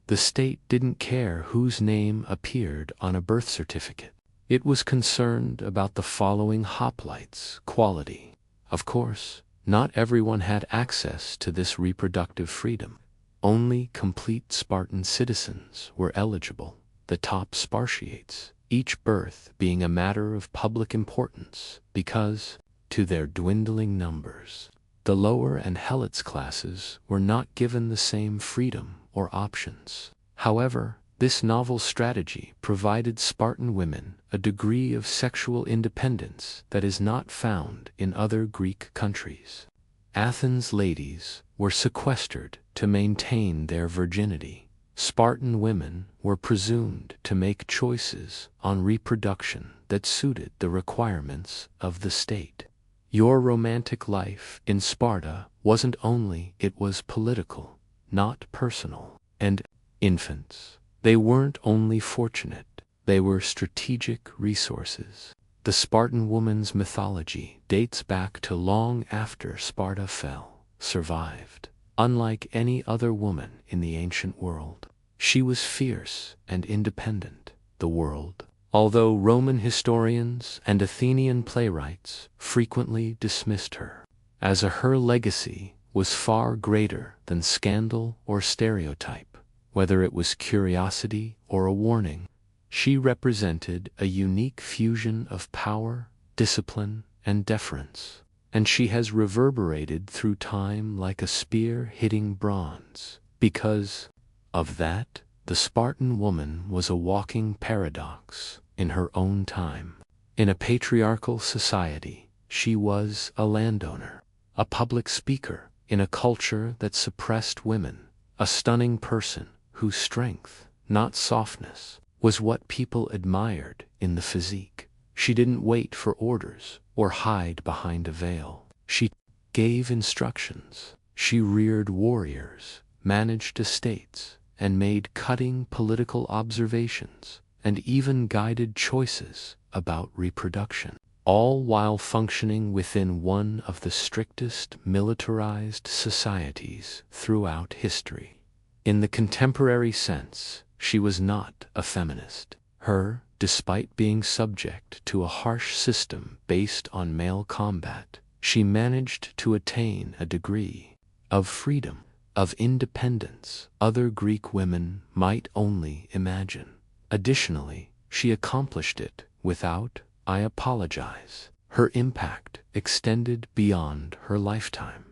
The state didn't care whose name appeared on a birth certificate. It was concerned about the following hoplites: quality. Of course, not everyone had access to this reproductive freedom. Only complete Spartan citizens were eligible, the top Spartiates, each birth being a matter of public importance because, to their dwindling numbers, the lower and helots classes were not given the same freedom or options. However, this novel strategy provided Spartan women a degree of sexual independence that is not found in other Greek countries. Athens ladies were sequestered to maintain their virginity. Spartan women were presumed to make choices on reproduction that suited the requirements of the state. Your romantic life in Sparta wasn't only, it was political, not personal. And infants, they weren't only fortunate, they were strategic resources. The Spartan woman's mythology dates back to long after Sparta fell, survived. Unlike any other woman in the ancient world, she was fierce and independent. The world, although Roman historians and Athenian playwrights frequently dismissed her, as her legacy was far greater than scandal or stereotype. Whether it was curiosity or a warning, she represented a unique fusion of power, discipline, and deference, and she has reverberated through time like a spear hitting bronze. Because of that, the Spartan woman was a walking paradox in her own time. In a patriarchal society, she was a landowner, a public speaker in a culture that suppressed women, a stunning person whose strength, not softness, was what people admired in the physique. She didn't wait for orders or hide behind a veil. She gave instructions. She reared warriors, managed estates, and made cutting political observations, and even guided choices about reproduction, all while functioning within one of the strictest militarized societies throughout history. In the contemporary sense, she was not a feminist. Despite being subject to a harsh system based on male combat, she managed to attain a degree of freedom, of independence other Greek women might only imagine. Additionally, she accomplished it without, I apologize. Her impact extended beyond her lifetime.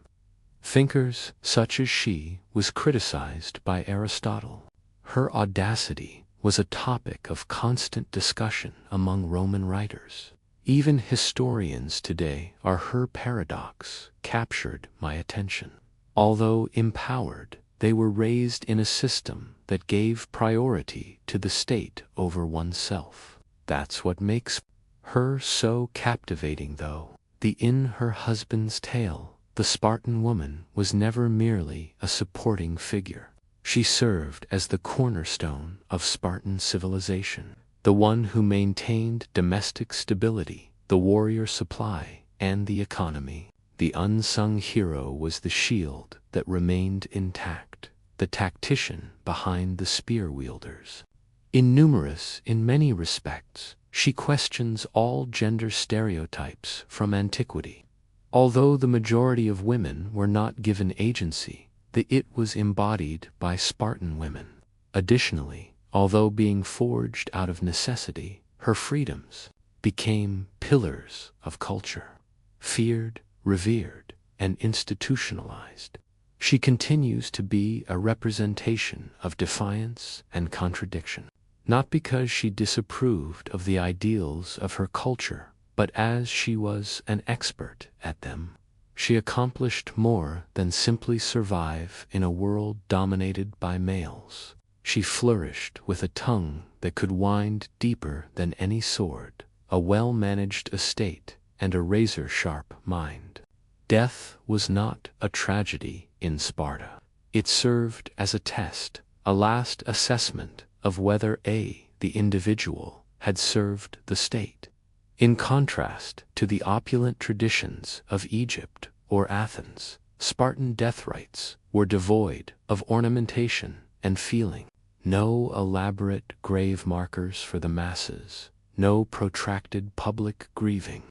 Thinkers such as she was criticized by Aristotle. Her audacity was a topic of constant discussion among Roman writers. Even historians today are her paradox captured my attention. Although empowered, they were raised in a system that gave priority to the state over oneself. That's what makes her so captivating, though. In her husband's tale, the Spartan woman was never merely a supporting figure. She served as the cornerstone of Spartan civilization, the one who maintained domestic stability, the warrior supply, and the economy. The unsung hero was the shield that remained intact, the tactician behind the spear wielders. Innumerous in many respects, she questions all gender stereotypes from antiquity. Although the majority of women were not given agency, the it was embodied by Spartan women. Additionally, although being forged out of necessity, her freedoms became pillars of culture, feared, revered, and institutionalized. She continues to be a representation of defiance and contradiction, not because she disapproved of the ideals of her culture, but as she was an expert at them. She accomplished more than simply survive in a world dominated by males. She flourished with a tongue that could wind deeper than any sword, a well-managed estate, and a razor-sharp mind. Death was not a tragedy in Sparta. It served as a test, a last assessment of whether the individual had served the state. In contrast to the opulent traditions of Egypt or Athens, Spartan death rites were devoid of ornamentation and feeling. No elaborate grave markers for the masses, no protracted public grieving.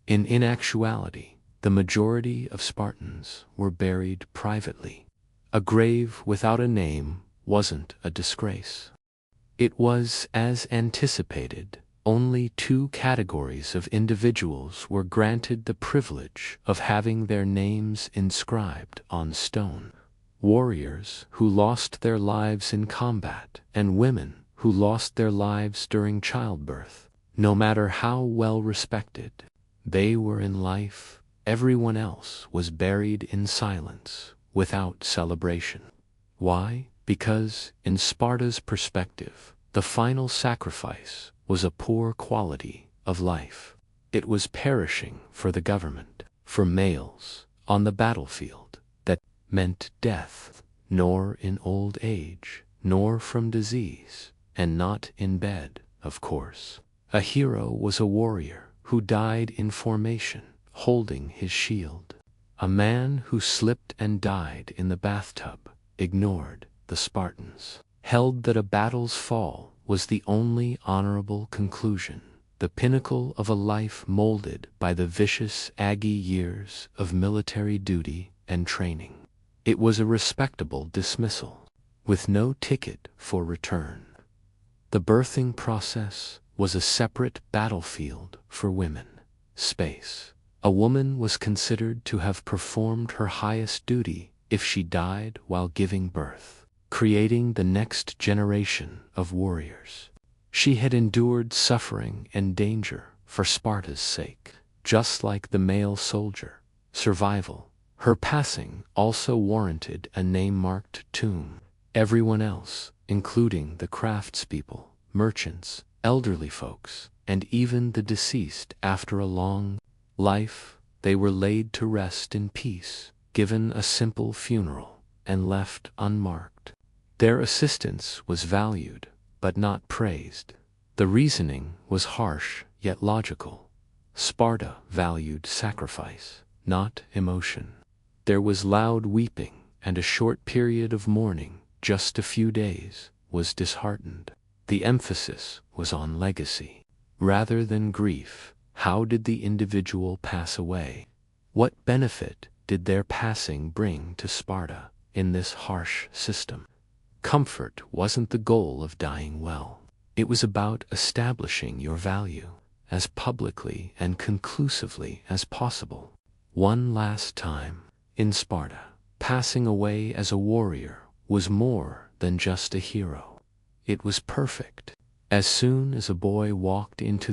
In actuality, the majority of Spartans were buried privately. A grave without a name wasn't a disgrace. It was, as anticipated, only two categories of individuals were granted the privilege of having their names inscribed on stone: warriors who lost their lives in combat, and women who lost their lives during childbirth. No matter how well respected they were in life, everyone else was buried in silence, without celebration. Why? Because, in Sparta's perspective, the final sacrifice was a poor quality of life. It was perishing for the government. For males, on the battlefield, that meant death, nor in old age, nor from disease, and not in bed, of course. A hero was a warrior who died in formation, holding his shield. A man who slipped and died in the bathtub, ignored the Spartans, held that a battle's fall was the only honorable conclusion, the pinnacle of a life molded by the vicious aggie years of military duty and training. It was a respectable dismissal, with no ticket for return. The birthing process was a separate battlefield for women. Space. A woman was considered to have performed her highest duty if she died while giving birth, creating the next generation of warriors. She had endured suffering and danger for Sparta's sake, just like the male soldier. Survival. Her passing also warranted a name-marked tomb. Everyone else, including the craftspeople, merchants, elderly folks, and even the deceased after a long life, they were laid to rest in peace, given a simple funeral, and left unmarked. Their assistance was valued, but not praised. The reasoning was harsh yet logical. Sparta valued sacrifice, not emotion. There was loud weeping, and a short period of mourning, just a few days, was disheartened. The emphasis was on legacy, rather than grief. How did the individual pass away? What benefit did their passing bring to Sparta in this harsh system? Comfort wasn't the goal of dying well. It was about establishing your value as publicly and conclusively as possible. One last time, in Sparta, passing away as a warrior was more than just a hero. It was perfect. As soon as a boy walked into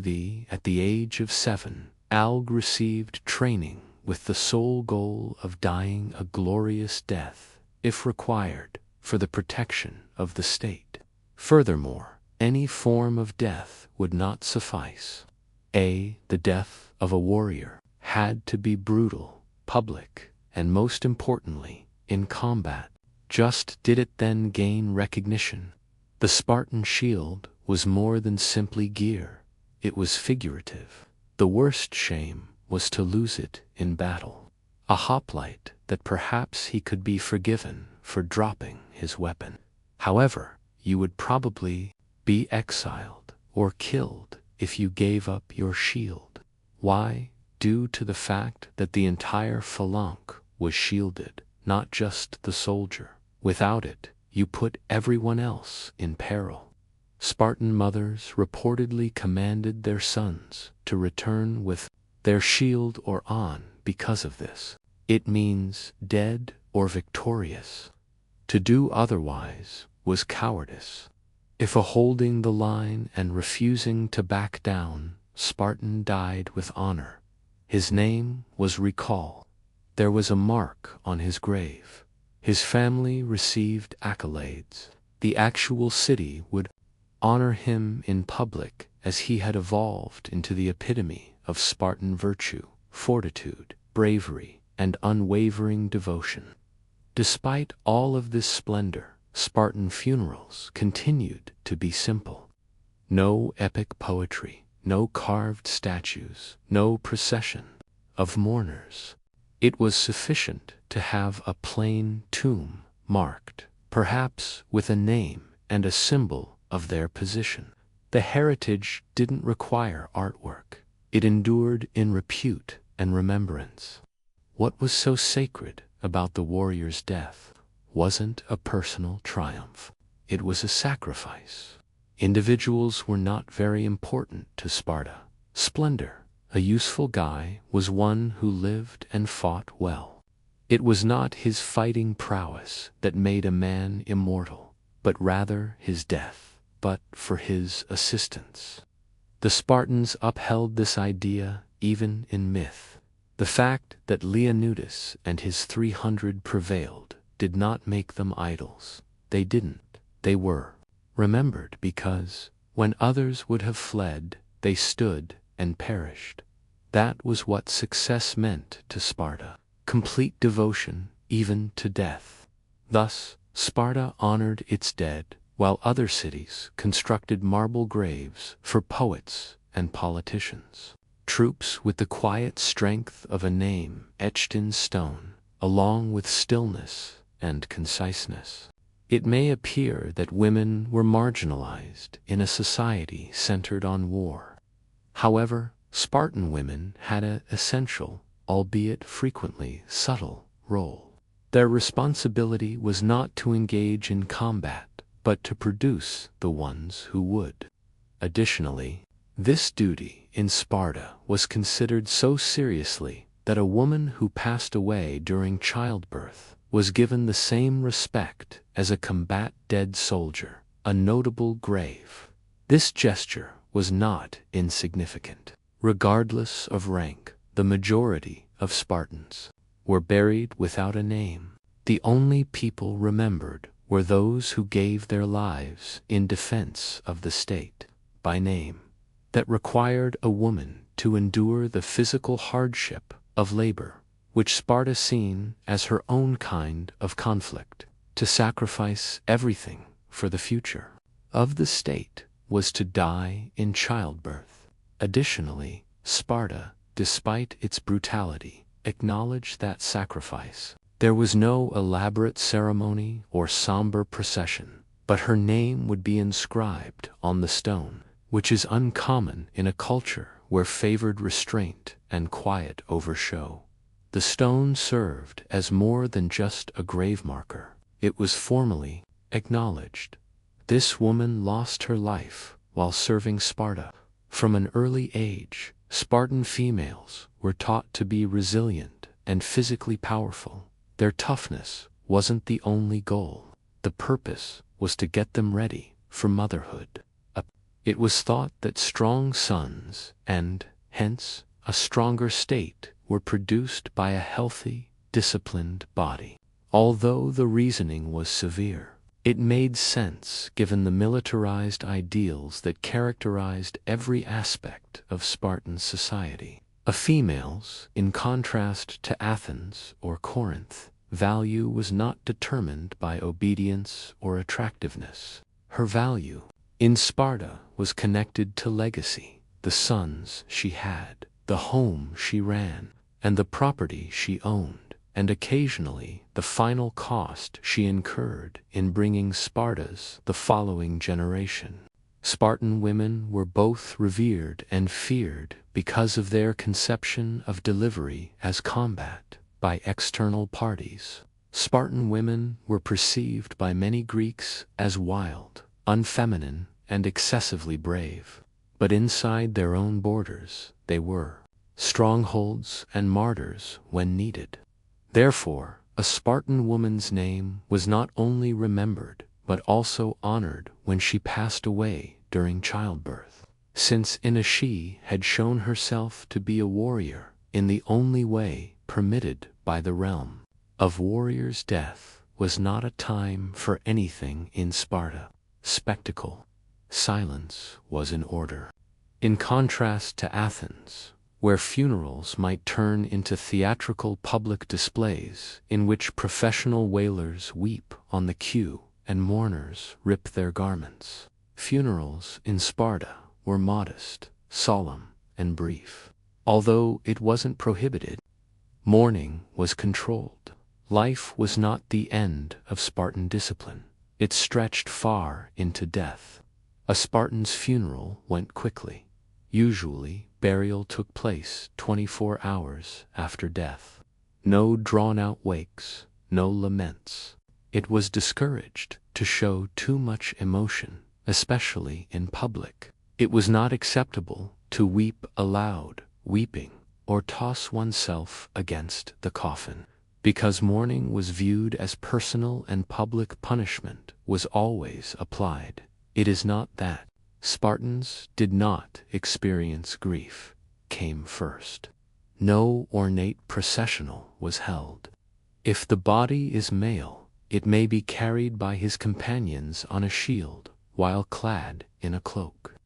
at the age of 7, Alg received training with the sole goal of dying a glorious death, if required, for the protection of the state. Furthermore, any form of death would not suffice. The death of a warrior had to be brutal, public, and most importantly, in combat. Just did it then gain recognition? The Spartan shield was more than simply gear. It was figurative. The worst shame was to lose it in battle. A hoplite that perhaps he could be forgiven for dropping his weapon. However, you would probably be exiled or killed if you gave up your shield. Why? Due to the fact that the entire phalanx was shielded, not just the soldier. Without it, you put everyone else in peril. Spartan mothers reportedly commanded their sons to return with their shield or on because of this. It means dead or victorious. To do otherwise was cowardice. If a holding the line and refusing to back down, Spartan died with honor. His name was Recall. There was a mark on his grave. His family received accolades. The actual city would honor him in public as he had evolved into the epitome of Spartan virtue, fortitude, bravery, and unwavering devotion. Despite all of this splendor, Spartan funerals continued to be simple. No epic poetry, no carved statues, no procession of mourners. It was sufficient to have a plain tomb marked, perhaps with a name and a symbol of their position. The heritage didn't require artwork. It endured in repute and remembrance. What was so sacred about the warrior's death wasn't a personal triumph. It was a sacrifice. Individuals were not very important to Sparta. Splendor, a useful guy, was one who lived and fought well. It was not his fighting prowess that made a man immortal, but rather his death, but for his assistance. The Spartans upheld this idea even in myth. The fact that Leonidas and his 300 prevailed did not make them idols. They didn't. They were remembered because, when others would have fled, they stood and perished. That was what success meant to Sparta. Complete devotion, even to death. Thus, Sparta honored its dead, while other cities constructed marble graves for poets and politicians. Troops with the quiet strength of a name etched in stone, along with stillness and conciseness. It may appear that women were marginalized in a society centered on war. However, Spartan women had an essential, albeit frequently subtle, role. Their responsibility was not to engage in combat, but to produce the ones who would. Additionally, this duty in Sparta was considered so seriously that a woman who passed away during childbirth was given the same respect as a combat-dead soldier, a notable grave. This gesture was not insignificant. Regardless of rank, the majority of Spartans were buried without a name. The only people remembered were those who gave their lives in defense of the state. By name, that required a woman to endure the physical hardship of labor, which Sparta seen as her own kind of conflict. To sacrifice everything for the future of the state was to die in childbirth. Additionally, Sparta, despite its brutality, acknowledged that sacrifice. There was no elaborate ceremony or somber procession, but her name would be inscribed on the stone, which is uncommon in a culture where favored restraint and quiet over show. The stone served as more than just a grave marker. It was formally acknowledged. This woman lost her life while serving Sparta. From an early age, Spartan females were taught to be resilient and physically powerful. Their toughness wasn't the only goal. The purpose was to get them ready for motherhood. It was thought that strong sons, and, hence, a stronger state, were produced by a healthy, disciplined body. Although the reasoning was severe, it made sense given the militarized ideals that characterized every aspect of Spartan society. A female's, in contrast to Athens or Corinth, value was not determined by obedience or attractiveness. Her value in Sparta was connected to legacy, the sons she had, the home she ran, and the property she owned, and occasionally the final cost she incurred in bringing Sparta's the following generation. Spartan women were both revered and feared because of their conception of delivery as combat by external parties. Spartan women were perceived by many Greeks as wild, unfeminine, and excessively brave. But inside their own borders, they were strongholds and martyrs when needed. Therefore, a Spartan woman's name was not only remembered, but also honored when she passed away during childbirth, since she had shown herself to be a warrior in the only way permitted by the realm. Of warrior's death was not a time for anything in Sparta. Spectacle, silence was in order. In contrast to Athens, where funerals might turn into theatrical public displays in which professional wailers weep on the queue and mourners rip their garments, funerals in Sparta were modest, solemn, and brief. Although it wasn't prohibited, mourning was controlled. Life was not the end of Spartan discipline. It stretched far into death. A Spartan's funeral went quickly. Usually, burial took place 24 hours after death. No drawn-out wakes, no laments. It was discouraged to show too much emotion, especially in public. It was not acceptable to weep aloud, weeping, or toss oneself against the coffin. Because mourning was viewed as personal and public punishment was always applied. It is not that Spartans did not experience grief, came first. No ornate processional was held. If the body is male, it may be carried by his companions on a shield, while clad in a cloak.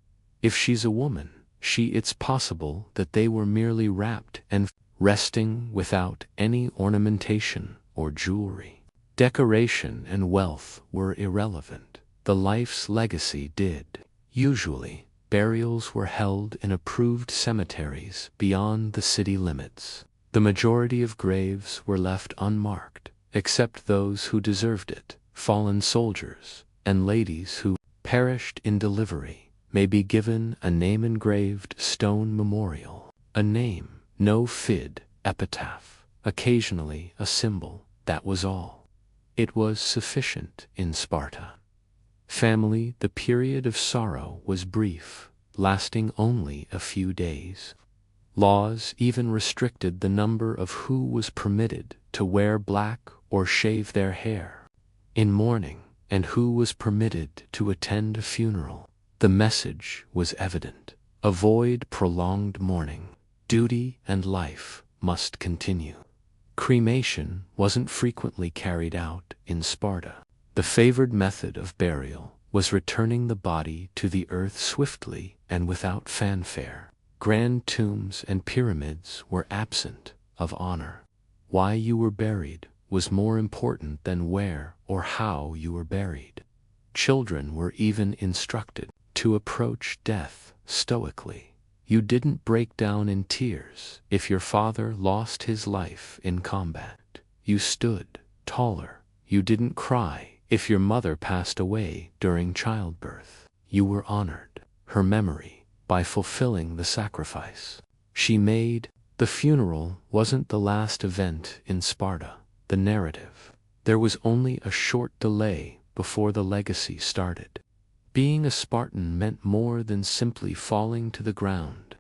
If she's a woman, it's possible that they were merely wrapped and resting without any ornamentation or jewelry. Decoration and wealth were irrelevant. The life's legacy did. Usually, burials were held in approved cemeteries beyond the city limits. The majority of graves were left unmarked, except those who deserved it. Fallen soldiers and ladies who perished in delivery may be given a name-engraved stone memorial. A name, no fid, epitaph, occasionally a symbol, that was all. It was sufficient in Sparta. Family, the period of sorrow was brief, lasting only a few days. Laws even restricted the number of who was permitted to wear black or shave their hair in mourning, and who was permitted to attend a funeral. The message was evident: avoid prolonged mourning. Duty and life must continue. Cremation wasn't frequently carried out in Sparta. The favored method of burial was returning the body to the earth swiftly and without fanfare. Grand tombs and pyramids were absent of honor. Why you were buried was more important than where or how you were buried. Children were even instructed to approach death stoically. You didn't break down in tears if your father lost his life in combat. You stood taller. You didn't cry if your mother passed away during childbirth. You were honored her memory by fulfilling the sacrifice she made. The funeral wasn't the last event in Sparta. The narrative. There was only a short delay before the legacy started. Being a Spartan meant more than simply falling to the ground.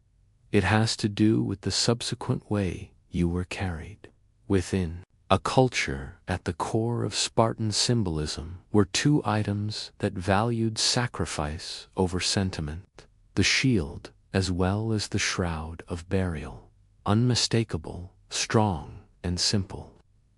It has to do with the subsequent way you were carried. Within a culture at the core of Spartan symbolism were two items that valued sacrifice over sentiment: the shield as well as the shroud of burial. Unmistakable, strong, and simple.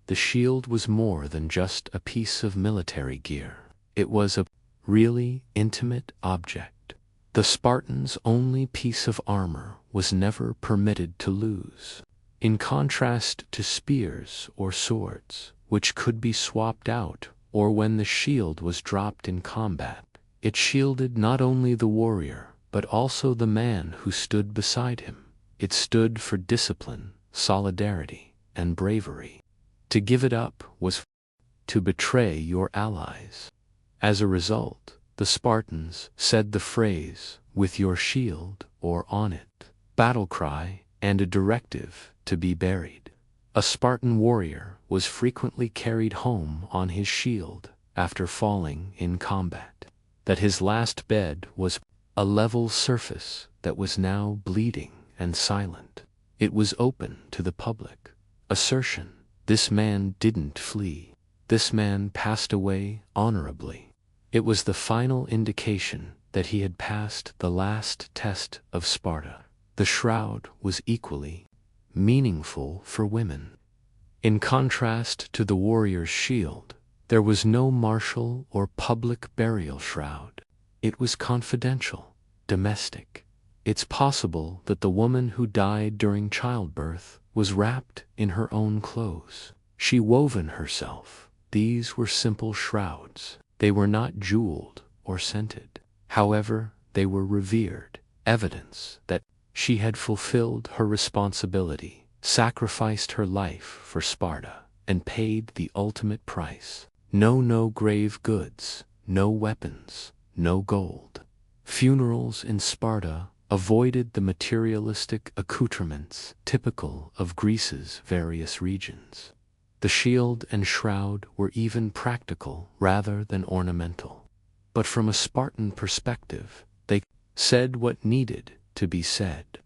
The shield was more than just a piece of military gear. It was a really intimate object. The Spartans' only piece of armor was never permitted to lose. In contrast to spears or swords, which could be swapped out, or when the shield was dropped in combat, it shielded not only the warrior, but also the man who stood beside him. It stood for discipline, solidarity, and bravery. To give it up was to betray your allies. As a result, the Spartans said the phrase, "with your shield or on it," battle cry, and a directive to be buried. A Spartan warrior was frequently carried home on his shield after falling in combat. That his last bed was a level surface that was now bleeding and silent. It was open to the public. Assertion: this man didn't flee. This man passed away honorably. It was the final indication that he had passed the last test of Sparta. The shroud was equally meaningful for women. In contrast to the warrior's shield, there was no martial or public burial shroud. It was confidential, domestic. It's possible that the woman who died during childbirth was wrapped in her own clothes. She woven herself. These were simple shrouds. They were not jeweled or scented. However, they were revered, evidence that she had fulfilled her responsibility, sacrificed her life for Sparta, and paid the ultimate price. No grave goods, no weapons, no gold. Funerals in Sparta avoided the materialistic accoutrements typical of Greece's various regions. The shield and shroud were even practical rather than ornamental. But from a Spartan perspective, they said what needed to be said.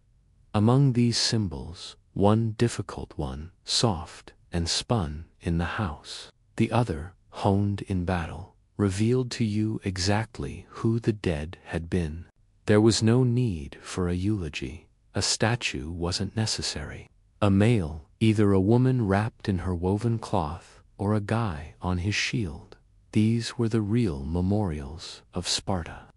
Among these symbols, one difficult one, soft and spun in the house, the other, honed in battle, revealed to you exactly who the dead had been. There was no need for a eulogy. A statue wasn't necessary. A male, either a woman wrapped in her woven cloth or a guy on his shield, these were the real memorials of Sparta.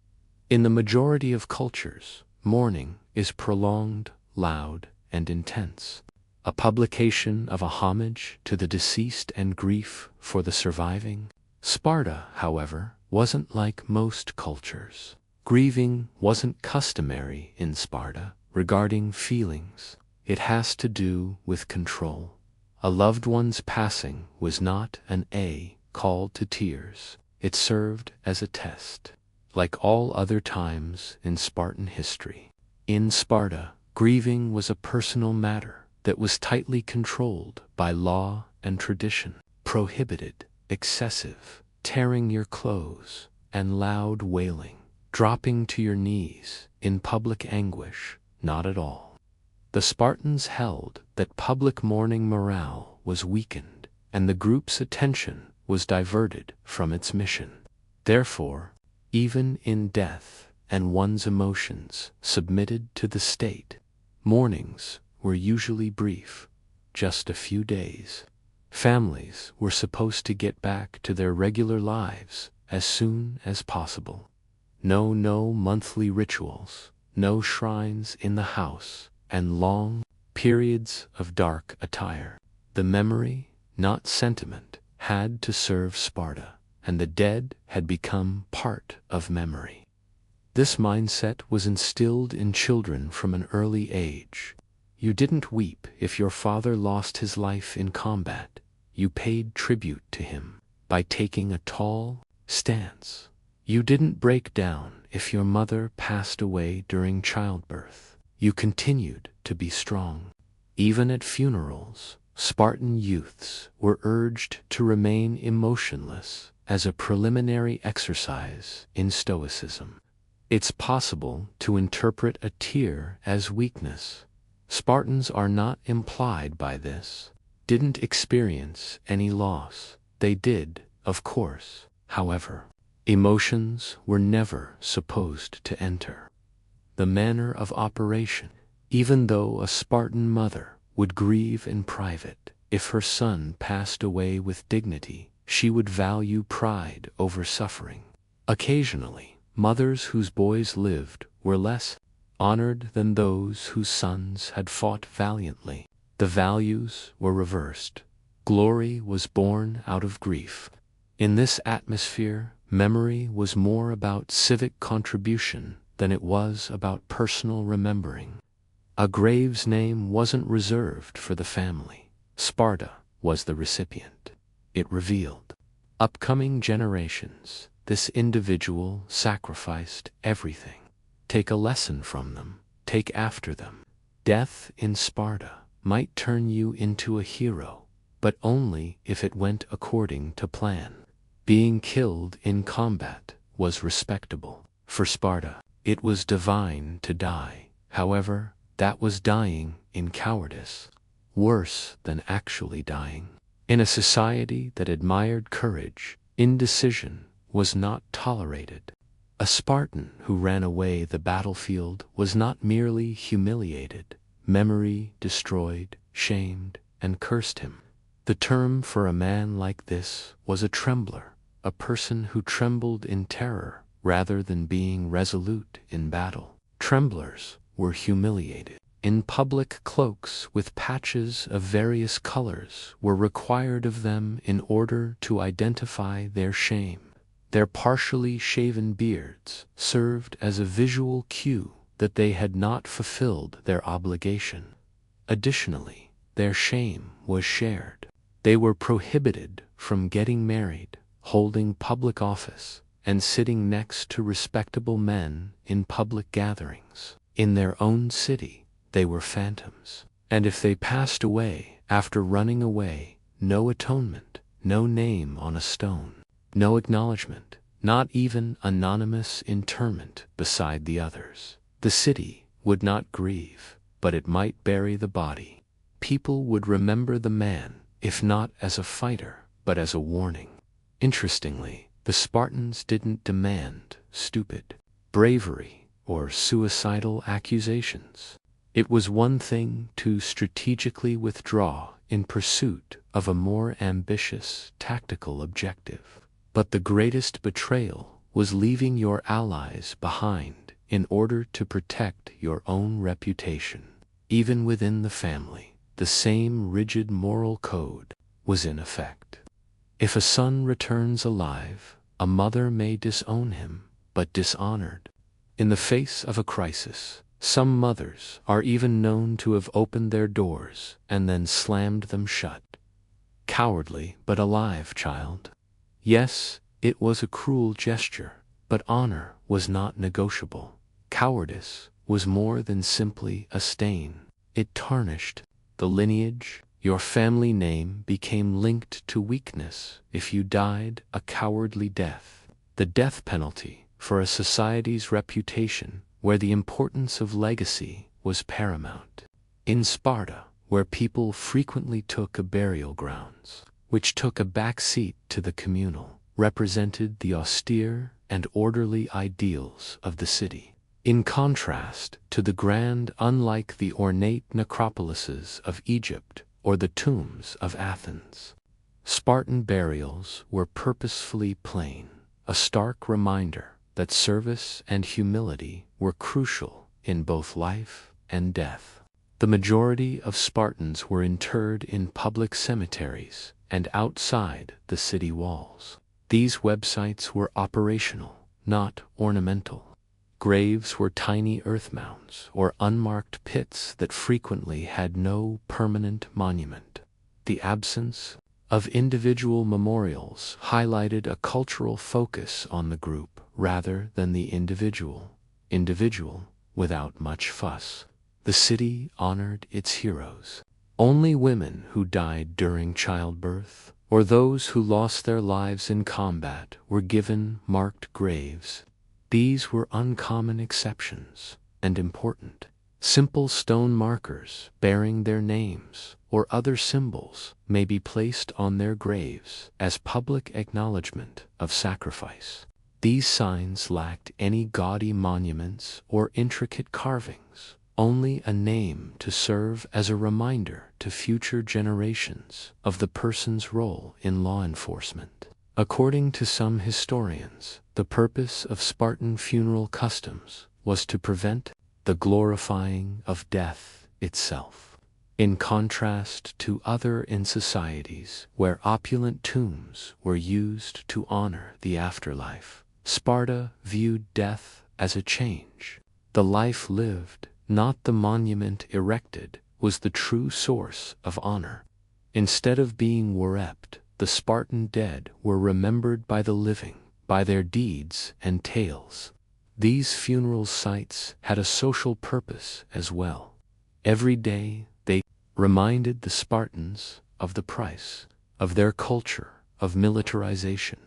In the majority of cultures, mourning is prolonged, loud, and intense. A publication of a homage to the deceased and grief for the surviving. Sparta, however, wasn't like most cultures. Grieving wasn't customary in Sparta. Regarding feelings, it has to do with control. A loved one's passing was not an call to tears. It served as a test. Like all other times in Spartan history. In Sparta, grieving was a personal matter that was tightly controlled by law and tradition. Prohibited, excessive, tearing your clothes, and loud wailing, dropping to your knees in public anguish, not at all. The Spartans held that public mourning morale was weakened, and the group's attention was diverted from its mission. Therefore, even in death and one's emotions submitted to the state, mournings were usually brief, just a few days. Families were supposed to get back to their regular lives as soon as possible. No monthly rituals, no shrines in the house, and long periods of dark attire. The memory, not sentiment, had to serve Sparta, and the dead had become part of memory. This mindset was instilled in children from an early age. You didn't weep if your father lost his life in combat. You paid tribute to him by taking a tall stance. You didn't break down if your mother passed away during childbirth. You continued to be strong. Even at funerals, Spartan youths were urged to remain emotionless as a preliminary exercise in stoicism. It's possible to interpret a tear as weakness. Spartans are not implied by this. Didn't experience any loss. They did, of course, however. Emotions were never supposed to enter the manner of operation. Even though a Spartan mother would grieve in private, if her son passed away with dignity, she would value pride over suffering. Occasionally, mothers whose boys lived were less honored than those whose sons had fought valiantly. The values were reversed. Glory was born out of grief. In this atmosphere, memory was more about civic contribution than it was about personal remembering. A grave's name wasn't reserved for the family. Sparta was the recipient. It revealed upcoming generations. This individual sacrificed everything. Take a lesson from them. Take after them. Death in Sparta might turn you into a hero, but only if it went according to plan. Being killed in combat was respectable. For Sparta, it was divine to die. However, that was dying in cowardice, worse than actually dying. In a society that admired courage, indecision was not tolerated. A Spartan who ran away the battlefield was not merely humiliated, memory destroyed, shamed, and cursed him. The term for a man like this was a trembler, a person who trembled in terror rather than being resolute in battle. Tremblers were humiliated. In public, cloaks with patches of various colors were required of them in order to identify their shame. Their partially shaven beards served as a visual cue that they had not fulfilled their obligation. Additionally, their shame was shared. They were prohibited from getting married, holding public office, and sitting next to respectable men in public gatherings. In their own city, they were phantoms. And if they passed away after running away, no atonement, no name on a stone, no acknowledgement, not even anonymous interment beside the others. The city would not grieve, but it might bury the body. People would remember the man, if not as a fighter, but as a warning. Interestingly, the Spartans didn't demand stupid bravery or suicidal accusations. It was one thing to strategically withdraw in pursuit of a more ambitious tactical objective. But the greatest betrayal was leaving your allies behind in order to protect your own reputation. Even within the family, the same rigid moral code was in effect. If a son returns alive, a mother may disown him, but dishonored. In the face of a crisis, some mothers are even known to have opened their doors and then slammed them shut. Cowardly but alive, child. Yes, it was a cruel gesture, but honor was not negotiable. Cowardice was more than simply a stain. It tarnished the lineage. Your family name became linked to weakness if you died a cowardly death. The death penalty for a society's reputation where the importance of legacy was paramount. In Sparta, where people frequently took a burial grounds, which took a back seat to the communal, represented the austere and orderly ideals of the city. In contrast to the grand, unlike the ornate necropolises of Egypt or the tombs of Athens, Spartan burials were purposefully plain, a stark reminder that service and humility were crucial in both life and death. The majority of Spartans were interred in public cemeteries and outside the city walls. These websites were operational, not ornamental. Graves were tiny earth mounds or unmarked pits that frequently had no permanent monument. The absence of individual memorials highlighted a cultural focus on the group rather than the individual. Without much fuss. The city honored its heroes. Only women who died during childbirth or those who lost their lives in combat were given marked graves. These were uncommon exceptions and important. Simple stone markers bearing their names or other symbols may be placed on their graves as public acknowledgement of sacrifice. These signs lacked any gaudy monuments or intricate carvings, only a name to serve as a reminder to future generations of the person's role in law enforcement. According to some historians, the purpose of Spartan funeral customs was to prevent the glorifying of death itself. In contrast to other societies where opulent tombs were used to honor the afterlife, Sparta viewed death as a change. The life lived, not the monument erected, was the true source of honor. Instead of being worshipped, the Spartan dead were remembered by the living, by their deeds and tales. These funeral sites had a social purpose as well. Every day they reminded the Spartans of the price of their culture, of militarization.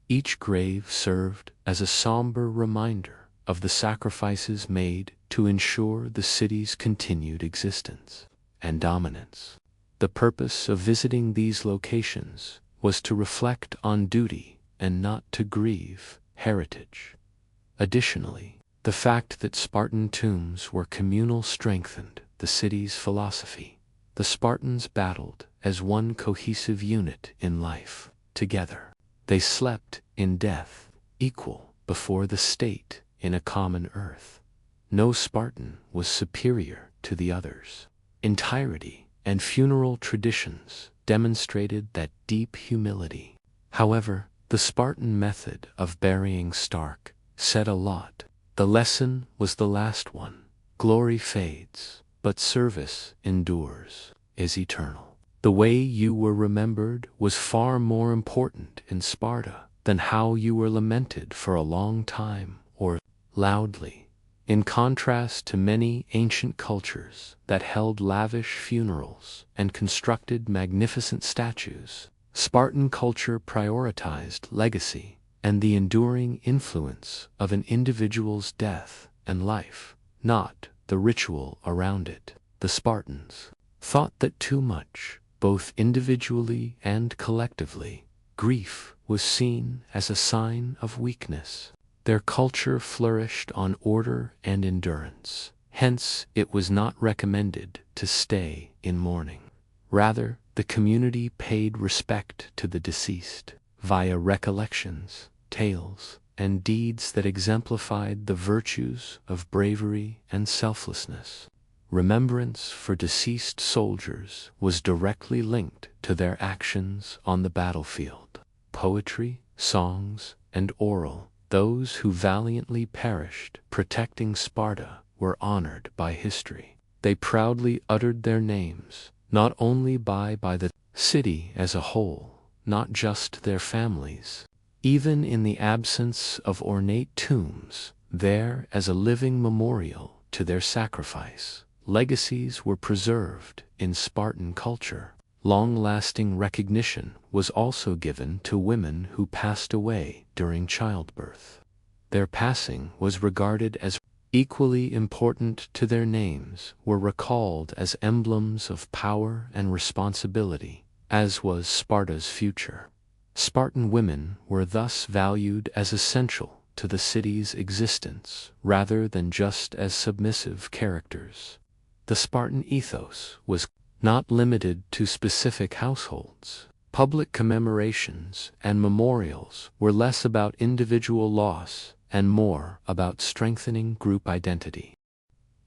Each grave served as a somber reminder of the sacrifices made to ensure the city's continued existence and dominance. The purpose of visiting these locations was to reflect on duty and not to grieve heritage. Additionally, the fact that Spartan tombs were communal strengthened the city's philosophy. The Spartans battled as one cohesive unit in life, together. They slept in death, equal before the state in a common earth. No Spartan was superior to the others. Entirety and funeral traditions demonstrated that deep humility. However, the Spartan method of burying Stark said a lot. The lesson was the last one. Glory fades, but service endures, is eternal. The way you were remembered was far more important in Sparta than how you were lamented for a long time or loudly. In contrast to many ancient cultures that held lavish funerals and constructed magnificent statues, Spartan culture prioritized legacy and the enduring influence of an individual's death and life, not the ritual around it. The Spartans thought that too much, both individually and collectively, grief was seen as a sign of weakness. Their culture flourished on order and endurance. Hence, it was not recommended to stay in mourning. Rather, the community paid respect to the deceased via recollections, tales, and deeds that exemplified the virtues of bravery and selflessness. Remembrance for deceased soldiers was directly linked to their actions on the battlefield. Poetry, songs, and oral, those who valiantly perished protecting Sparta were honored by history. They proudly uttered their names, not only by the city as a whole, not just their families. Even in the absence of ornate tombs, there as a living memorial to their sacrifice, legacies were preserved in Spartan culture. Long-lasting recognition was also given to women who passed away during childbirth. Their passing was regarded as equally important to their names, were recalled as emblems of power and responsibility, as was Sparta's future. Spartan women were thus valued as essential to the city's existence rather than just as submissive characters. The Spartan ethos was not limited to specific households. Public commemorations and memorials were less about individual loss and more about strengthening group identity.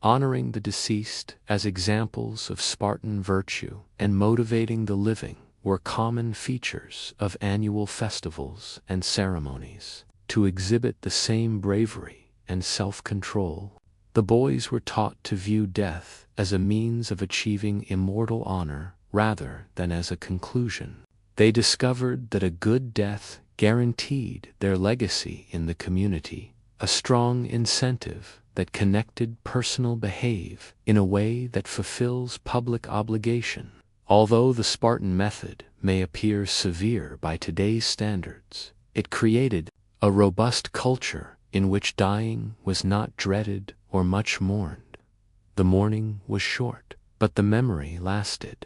Honoring the deceased as examples of Spartan virtue and motivating the living were common features of annual festivals and ceremonies. To exhibit the same bravery and self-control, the boys were taught to view death as a means of achieving immortal honor rather than as a conclusion. They discovered that a good death guaranteed their legacy in the community, a strong incentive that connected personal behavior in a way that fulfills public obligation. Although the Spartan method may appear severe by today's standards, it created a robust culture in which dying was not dreaded or much mourned. The mourning was short, but the memory lasted.